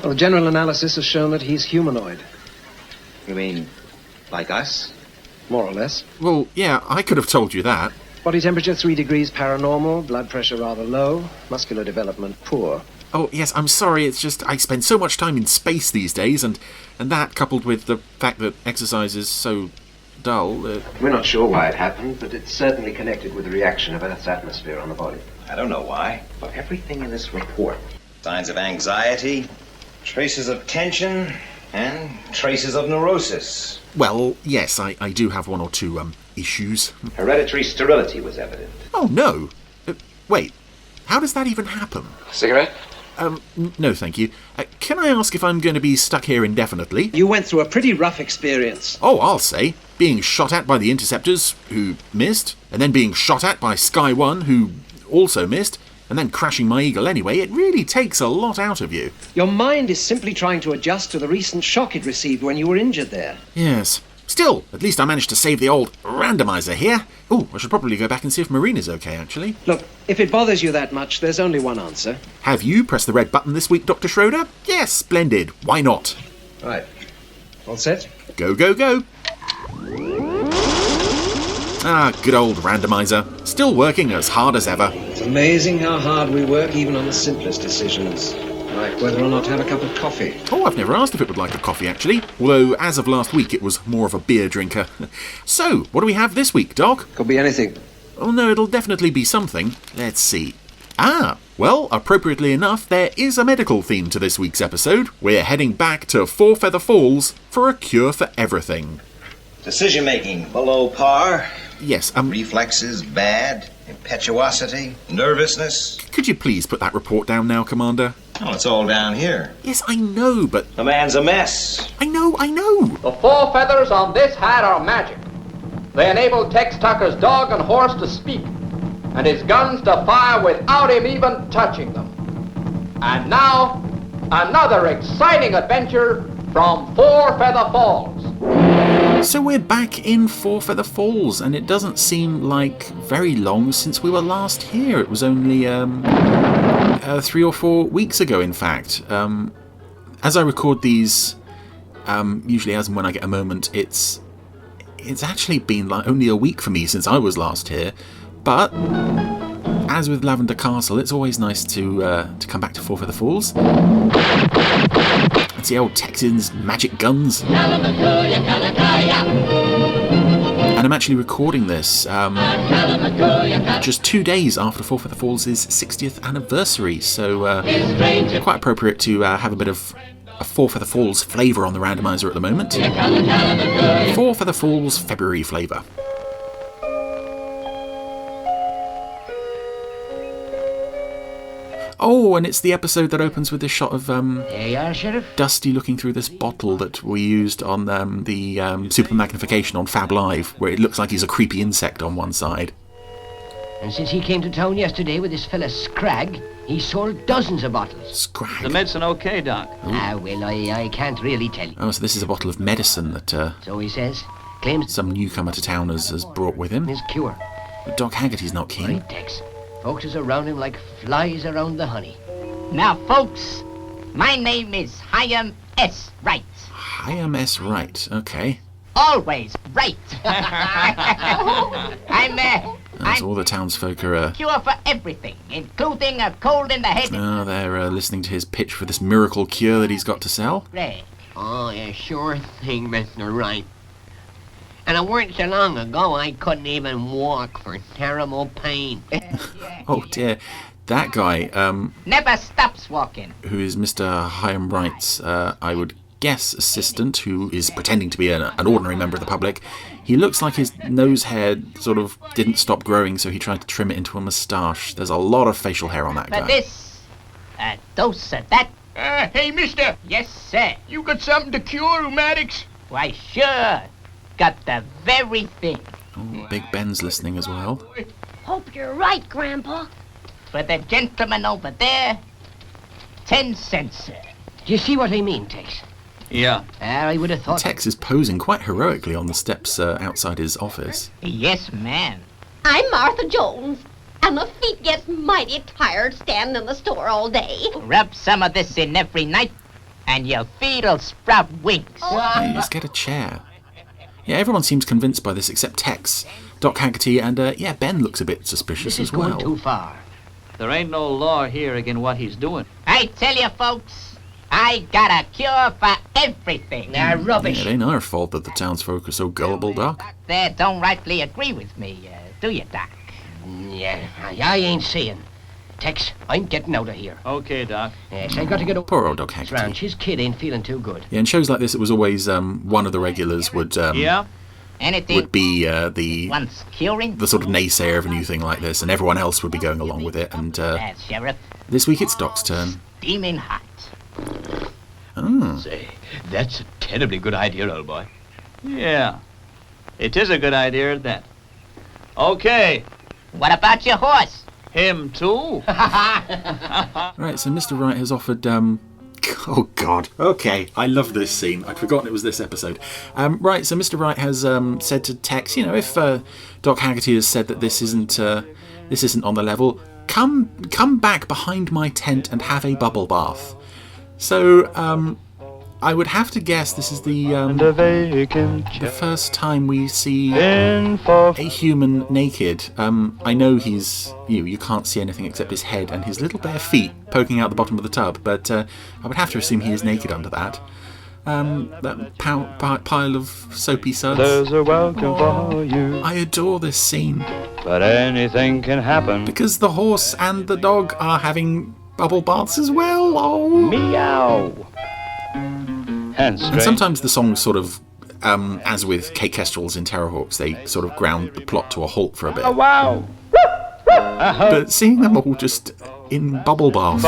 the general analysis has shown that he's humanoid. you mean like us? More or less. Well, yeah, I could have told you that. Body temperature 3 degrees paranormal, blood pressure rather low, muscular development poor. Oh, yes, I'm sorry, it's just I spend so much time in space these days, and that coupled with the fact that exercise is so dull... We're not sure why it happened, but it's certainly connected with the reaction of Earth's atmosphere on the body. I don't know why, but everything in this report. Signs of anxiety, traces of tension, and traces of neurosis. Well, yes, I do have one or two, issues. Hereditary sterility was evident. Oh, no. Wait, how does that even happen? Cigarette? No, thank you. Can I ask if I'm going to be stuck here indefinitely? You went through a pretty rough experience. Oh, I'll say. Being shot at by the interceptors, who missed, and then being shot at by Sky One, who also missed, and then crashing my Eagle anyway, it really takes a lot out of you. Your mind is simply trying to adjust to the recent shock it received when you were injured there. Yes. Still, at least I managed to save the old Randomiser here. Oh, I should probably go back and see if Marina's okay, actually. Look, if it bothers you that much, there's only one answer. Have you pressed the red button this week, Dr. Schroeder? Yes, splendid. Why not? Right. All set? Go, go, go. Ah, good old Randomiser. Still working as hard as ever. It's amazing how hard we work even on the simplest decisions. like whether or not to have a cup of coffee. Oh, I've never asked if it would like a coffee, actually. Although, as of last week, it was more of a beer drinker. So, what do we have this week, Doc? Could be anything. Oh no, it'll definitely be something. Let's see. Well, appropriately enough, there is a medical theme to this week's episode. We're heading back to Four Feather Falls for a cure for everything. Decision-making below par. Yes, Reflexes bad. Impetuosity. Nervousness. Could you please put that report down now, Commander? Oh, it's all down here. Yes, I know, but... The man's a mess. I know. The 4 feathers on this hat are magic. They enable Tex Tucker's dog and horse to speak, and his guns to fire without him even touching them. And now, another exciting adventure from 4 Feather Falls. So we're back in Four Feather Falls, and it doesn't seem like very long since we were last here. It was only 3 or 4 weeks ago, in fact. As I record these, usually as and when I get a moment, it's actually been like only a week for me since I was last here. But as with Lavender Castle, it's always nice to come back to Four Feather Falls and see old Texan's magic guns. And I'm actually recording this just 2 days after Four Feather Falls' 60th anniversary, so quite appropriate to have a bit of a Four Feather Falls flavour on the randomizer at the moment. Four Feather Falls February flavour. Oh, and it's the episode that opens with this shot of There you are, Sheriff. Dusty looking through this bottle that we used on the super magnification on Fab Live, where it looks like he's a creepy insect on one side. And since he came to town yesterday with this fella Scragg, he sold dozens of bottles. Scragg? The medicine okay, Doc? Well, I can't really tell you. Oh, so this is a bottle of medicine that so he says. Claims some newcomer to town has brought with him. His cure. But Doc Haggerty's not keen. Right, Tex. Folks is around him like flies around the honey. Now, folks, my name is Hyam S. Wright. Hyam S. Wright, okay. Always right. That's all the townsfolk are... cure for everything, including a cold in the head. Oh, they're listening to his pitch for this miracle cure that he's got to sell. Right. Oh, yeah, sure thing, Mr. Wright. And it weren't so long ago I couldn't even walk for terrible pain. Oh dear, that guy, never stops walking. who is Mr. Hyam Wright's, I would guess, assistant, who is pretending to be an ordinary member of the public. He looks like his nose hair sort of didn't stop growing, so he tried to trim it into a moustache. There's a lot of facial hair on that guy. For this, a dose of that. Hey, mister. Yes, sir. You got something to cure rheumatics? Why, sure. Got the very thing. Oh, Big Ben's listening as well. Hope you're right, Grandpa. For the gentleman over there, 10 cents, sir. Do you see what I mean, Tex? Yeah. I would have thought... Tex is posing quite heroically on the steps outside his office. Yes, ma'am. I'm Martha Jones, and my feet gets mighty tired standing in the store all day. Rub some of this in every night, and your feet'll sprout wings. Hey, just get a chair. Yeah, everyone seems convinced by this except Tex, Doc Haggerty, and Ben looks a bit suspicious as well. This is going too far. There ain't no law here against what he's doing. I tell you, folks, I got a cure for everything. Rubbish. Yeah, it ain't our fault that the townsfolk are so gullible, Doc. They don't rightly agree with me, do you, Doc? Yeah, I ain't saying. Tex, I'm getting out of here. Okay, Doc. Yes, I got to get over. Poor old Doc Haggerty. Ranch. His kid ain't feeling too good. Yeah, in shows like this, it was always one of the regulars would Anything would be the once curing? the sort of naysayer of a new thing like this, and everyone else would be going along with it. And Sheriff. This week it's Doc's turn. Steaming hot. Oh. Say, that's a terribly good idea, old boy. Yeah. It is a good idea at that. Okay. What about your horse? Him too. Right, so Mr. Wright has offered oh God. Okay, I love this scene. I'd forgotten it was this episode. Right, so Mr. Wright has said to Tex, you know, if Doc Haggerty has said that this isn't on the level, come back behind my tent and have a bubble bath. So I would have to guess this is the first time we see a human naked. I know he's you can't see anything except his head and his little bare feet poking out the bottom of the tub, but I would have to assume he is naked under that. That pile of soapy suds. There's a welcome for you. I adore this scene. But anything can happen. Because the horse and the dog are having bubble baths as well. Oh. Meow. And sometimes the songs sort of, as with Kate Kestrel's in Terrorhawks, they sort of ground the plot to a halt for a bit. Oh, wow. But seeing them all just in bubble bath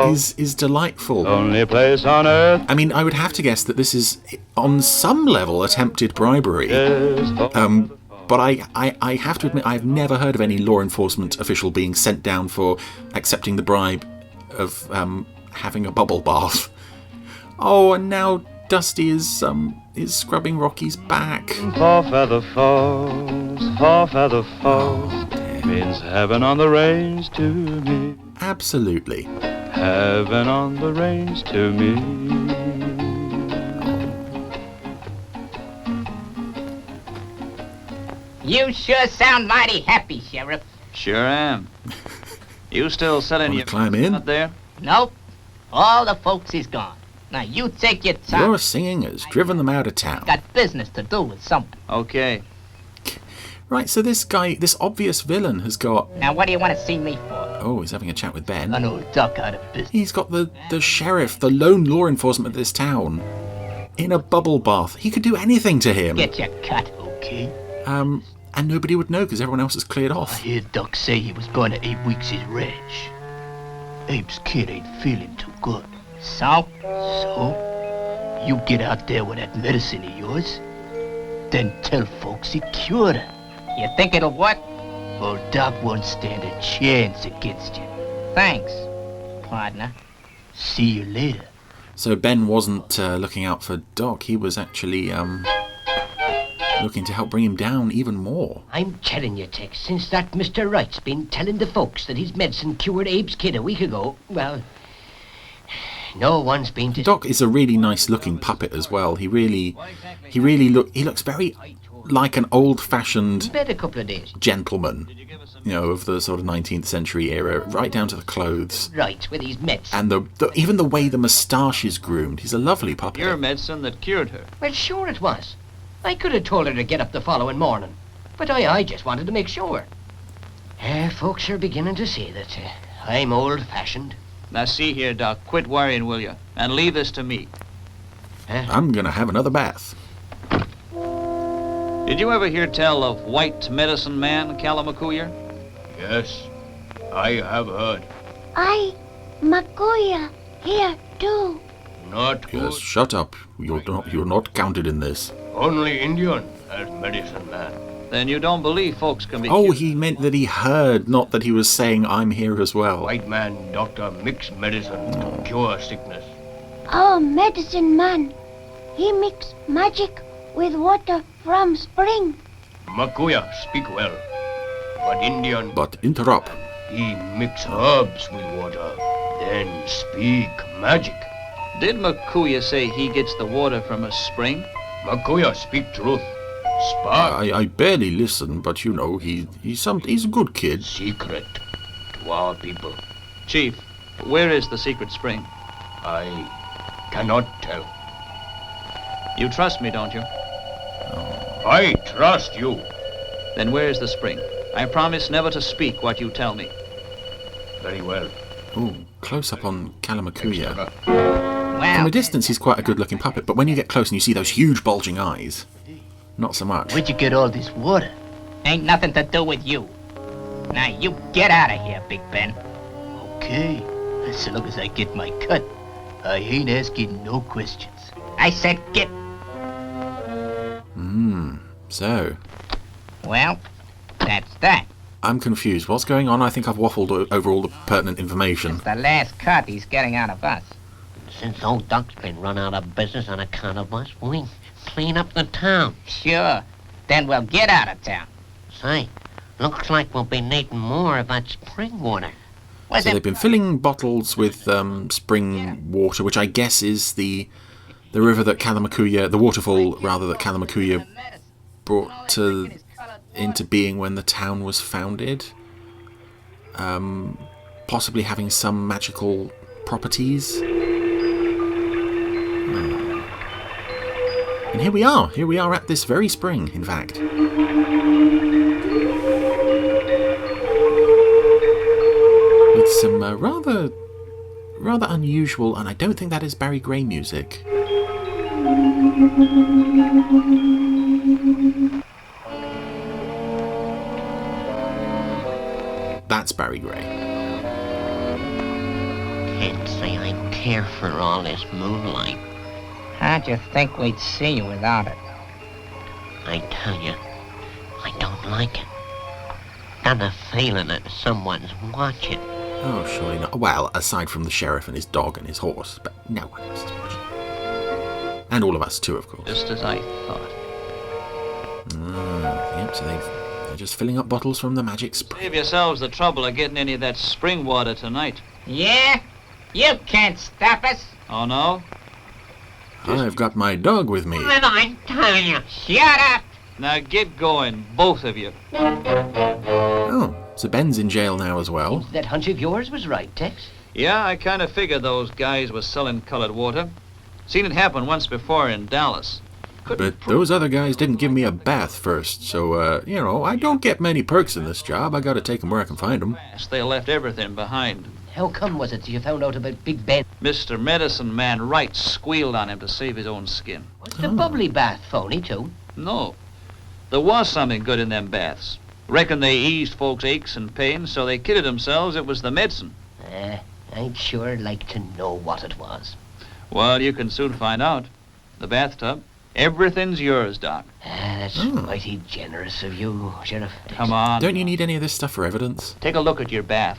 is delightful. Only place on earth. I mean, I would have to guess that this is, on some level, attempted bribery. But I have to admit, I've never heard of any law enforcement official being sent down for accepting the bribe of having a bubble bath. Oh, and now Dusty is scrubbing Rocky's back. Four feather falls, means heaven on the range to me. Absolutely. Heaven on the range to me. You sure sound mighty happy, Sheriff. Sure am. You still selling your climb in out there? Nope. All the folks is gone. Now you take your time. Your singing has driven them out of town. Got business to do with someone. Okay. Right, so this guy, this obvious villain has got... Now what do you want to see me for? Oh, he's having a chat with Ben. An old duck out of business. He's got the sheriff, the lone law enforcement of this town, in a bubble bath. He could do anything to him. Get your cut, okay? And nobody would know because everyone else has cleared off. I heard Duck say he was going to Abe Weeks' ranch. Abe's kid ain't feeling too good. So? So? You get out there with that medicine of yours, then tell folks he cured her. You think it'll work? Old Doc won't stand a chance against you. Thanks, partner. See you later. So Ben wasn't looking out for Doc. He was actually looking to help bring him down even more. I'm telling you, Tex, since that Mr. Wright's been telling the folks that his medicine cured Abe's kid a week ago, well, no one's been to... Doc is a really nice looking puppet as well. He looks very like an old-fashioned Bet a couple of days. gentleman, of the sort of 19th century era, right down to the clothes. Right, with his meds. And even the way the moustache is groomed. He's a lovely puppet. Your medicine that cured her. Well, sure it was. I could have told her to get up the following morning, but I just wanted to make sure. Folks are beginning to see that I'm old-fashioned. Now see here, Doc, quit worrying, will you? And leave this to me. I'm gonna have another bath. Did you ever hear tell of White Medicine Man, Calamacuya? Yes, I have heard. Makuya, here too. Not good. Yes, shut up. You're not counted in this. Only Indian as medicine man. Then you don't believe folks can be... Oh, he meant that he heard, not that he was saying, I'm here as well. White man doctor mix medicine to cure sickness. Our medicine man, he mix magic with water from spring. Makuya speak well, but Indian... But interrupt. He mix herbs with water, then speak magic. Did Makuya say he gets the water from a spring? Makuya speak truth. Spark. I barely listen, but he's a good kid. Secret to our people. Chief, where is the secret spring? I cannot tell. You trust me, don't you? I trust you. Then where is the spring? I promise never to speak what you tell me. Very well. Ooh, close up on Calamacuya. Wow. From a distance, he's quite a good-looking puppet, but when you get close and you see those huge bulging eyes, not so much. Where'd you get all this water? Ain't nothing to do with you. Now you get out of here, Big Ben. Okay, as long as I get my cut, I ain't asking no questions. I said get. So. Well, that's that. I'm confused. What's going on? I think I've waffled over all the pertinent information. It's the last cut he's getting out of us. Since old Duck's been run out of business on account of us, we clean up the town. Sure. Then we'll get out of town. Say, looks like we'll be needing more of that spring water. So they've been filling bottles with spring water, which I guess is the the river that Kalamakuya, the waterfall rather, that Kalamakuya brought into being when the town was founded. Possibly having some magical properties. And here we are at this very spring, in fact. With some rather unusual, and I don't think that is Barry Gray music. That's Barry Gray. Can't say I care for all this moonlight. How'd you think we'd see you without it? I tell you, I don't like it. Got a feeling that someone's watching. Oh, surely not. Well, aside from the sheriff and his dog and his horse, but no one else is watching. And all of us too, of course. Just as I thought. Yep, so they're just filling up bottles from the magic spring. Save yourselves the trouble of getting any of that spring water tonight. Yeah? You can't stop us. Oh, no? I've got my dog with me. Then I'm telling you, shut up. Now get going, both of you. Oh, so Ben's in jail now as well. That hunch of yours was right, Tex. Yeah, I kind of figured those guys were selling colored water. Seen it happen once before in Dallas. But those other guys didn't give me a bath first, so, I don't get many perks in this job. I gotta take them where I can find them. They left everything behind. How come was it you found out about Big Ben? Mr. Medicine Man Wright squealed on him to save his own skin. Was the bubbly bath phony, too? No. There was something good in them baths. Reckon they eased folks' aches and pains, so they kidded themselves it was the medicine. I'd sure like to know what it was. Well, you can soon find out. The bathtub. Everything's yours, Doc. That's mighty generous of you, Sheriff. Come on. Don't you need any of this stuff for evidence? Take a look at your bath.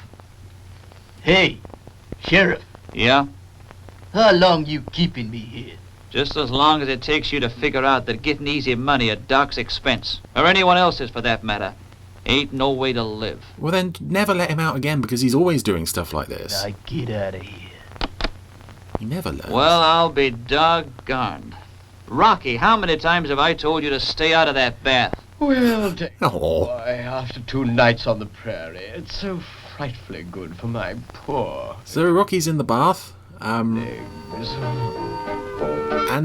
Hey, Sheriff. Yeah? How long you keeping me here? Just as long as it takes you to figure out that getting easy money at Doc's expense, or anyone else's for that matter, ain't no way to live. Well then, never let him out again, because he's always doing stuff like this. Now get out of here. He never learns. Well, I'll be doggone. Rocky, how many times have I told you to stay out of that bath? Well, boy, after 2 nights on the prairie, it's so frightfully good for my poor. So Rocky's in the bath. And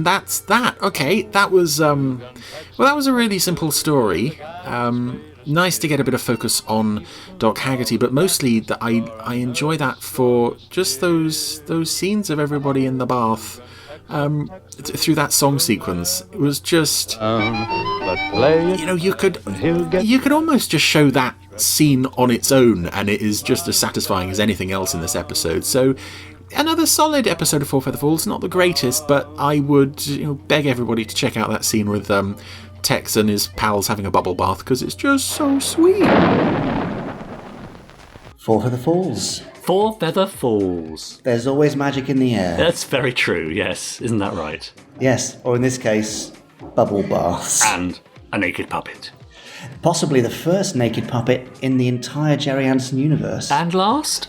that's that. Okay, that was that was a really simple story. Nice to get a bit of focus on Doc Haggerty, but mostly that I enjoy that for just those scenes of everybody in the bath. Through that song sequence, it was just you could almost just show that scene on its own, and it is just as satisfying as anything else in this episode. So another solid episode of Four Feather Falls. Not the greatest, but I would beg everybody to check out that scene with Tex and his pals having a bubble bath, because it's just so sweet. Four Feather Falls. Four Feather Falls. There's always magic in the air. That's very true, yes. Isn't that right? Yes, or in this case, bubble baths. And a naked puppet. Possibly the first naked puppet in the entire Gerry Anderson universe. And last?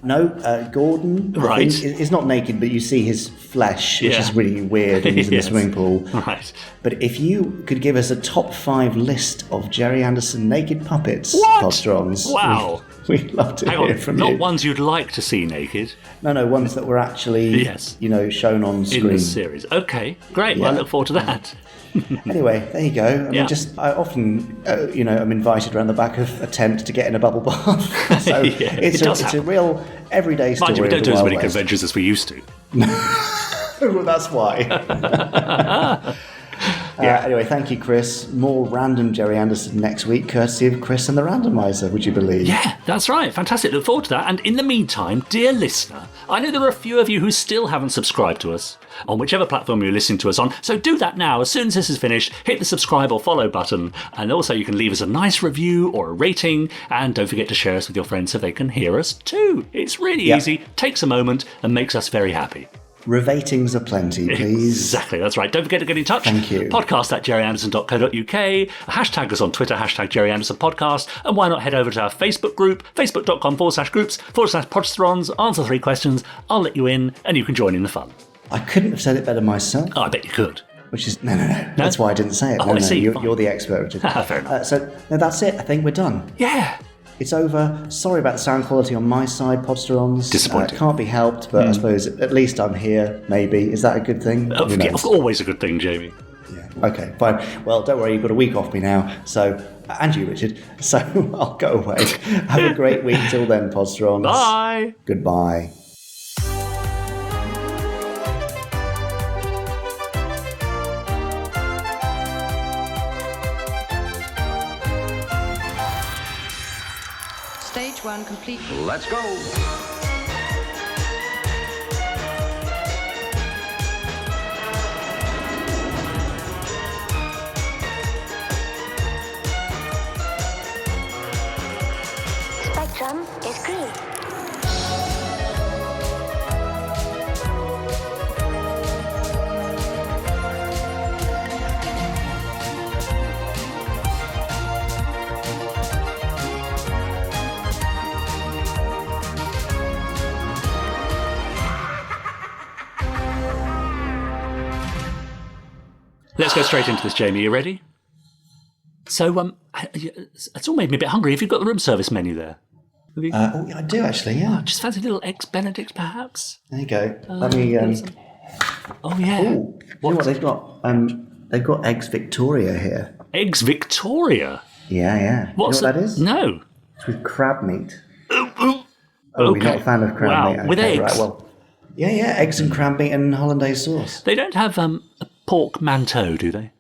No, Gordon. Right. Is not naked, but you see his flesh, which is really weird when he's in the swimming pool. Right. But if you could give us a top 5 list of Gerry Anderson naked puppets, Podstrongs. Wow. We'd love to hear from you. Not ones you'd like to see naked. No, ones that were actually, shown on screen. In the series. Okay, great. Well, I look forward to that. Anyway, there you go. I often, I'm invited around the back of a tent to get in a bubble bath. So it's a real everyday story. Mind you, we don't do as many West. conventions as we used to. Well, that's why. Anyway, thank you, Chris. More random Gerry Anderson next week, courtesy of Chris and the Randomiser, would you believe? Yeah, that's right. Fantastic. Look forward to that. And in the meantime, dear listener, I know there are a few of you who still haven't subscribed to us on whichever platform you're listening to us on. So do that now. As soon as this is finished, hit the subscribe or follow button. And also you can leave us a nice review or a rating. And don't forget to share us with your friends so they can hear us too. It's really easy, takes a moment, and makes us very happy. Revatings aplenty, please. Exactly, that's right. Don't forget to get in touch. Thank you. podcast@gerryanderson.co.uk. Hashtag us on Twitter, #Gerry Anderson Podcast. And why not head over to our Facebook group, facebook.com/groups/podstrons. Answer 3 questions. I'll let you in and you can join in the fun. I couldn't have said it better myself. Oh, I bet you could. Which is no. That's why I didn't say it. Oh, I see. You're the expert, Richard. Fair enough. So that's it. I think we're done. Yeah. It's over. Sorry about the sound quality on my side, Podsterons. Disappointing. Can't be helped, but I suppose at least I'm here, maybe. Is that a good thing? Always a good thing, Jamie. Yeah. Okay, fine. Well, don't worry, you've got a week off me now. So, and you, Richard. So I'll go away. Have a great week till then, Podsterons. Bye. Goodbye. Stage 1 complete. Let's go. Spectrum is green. Let's go straight into this, Jamie. You ready? So, it's all made me a bit hungry. Have you got the room service menu there? Yeah, I do actually. Yeah. Just fancy a little eggs Benedict, perhaps. There you go. Let me. Oh yeah. Ooh, you know what they've got? They've got eggs Victoria here. Eggs Victoria. Yeah. What's you know what that is? No. It's with crab meat. Okay. You're not a fan of crab meat? Okay, with eggs. Right, well, yeah, eggs and crab meat and hollandaise sauce. They don't have a pork manteau, do they?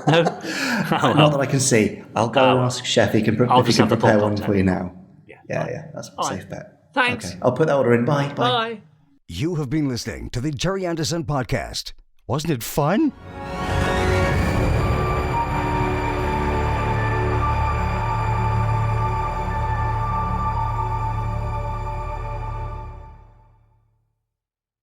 No. Not that I can see. I'll go and ask Chef. He can prepare one for you now. Yeah. That's a safe bet. Thanks. Okay. I'll put that order in. Bye. Bye. You have been listening to the Gerry Anderson Podcast. Wasn't it fun?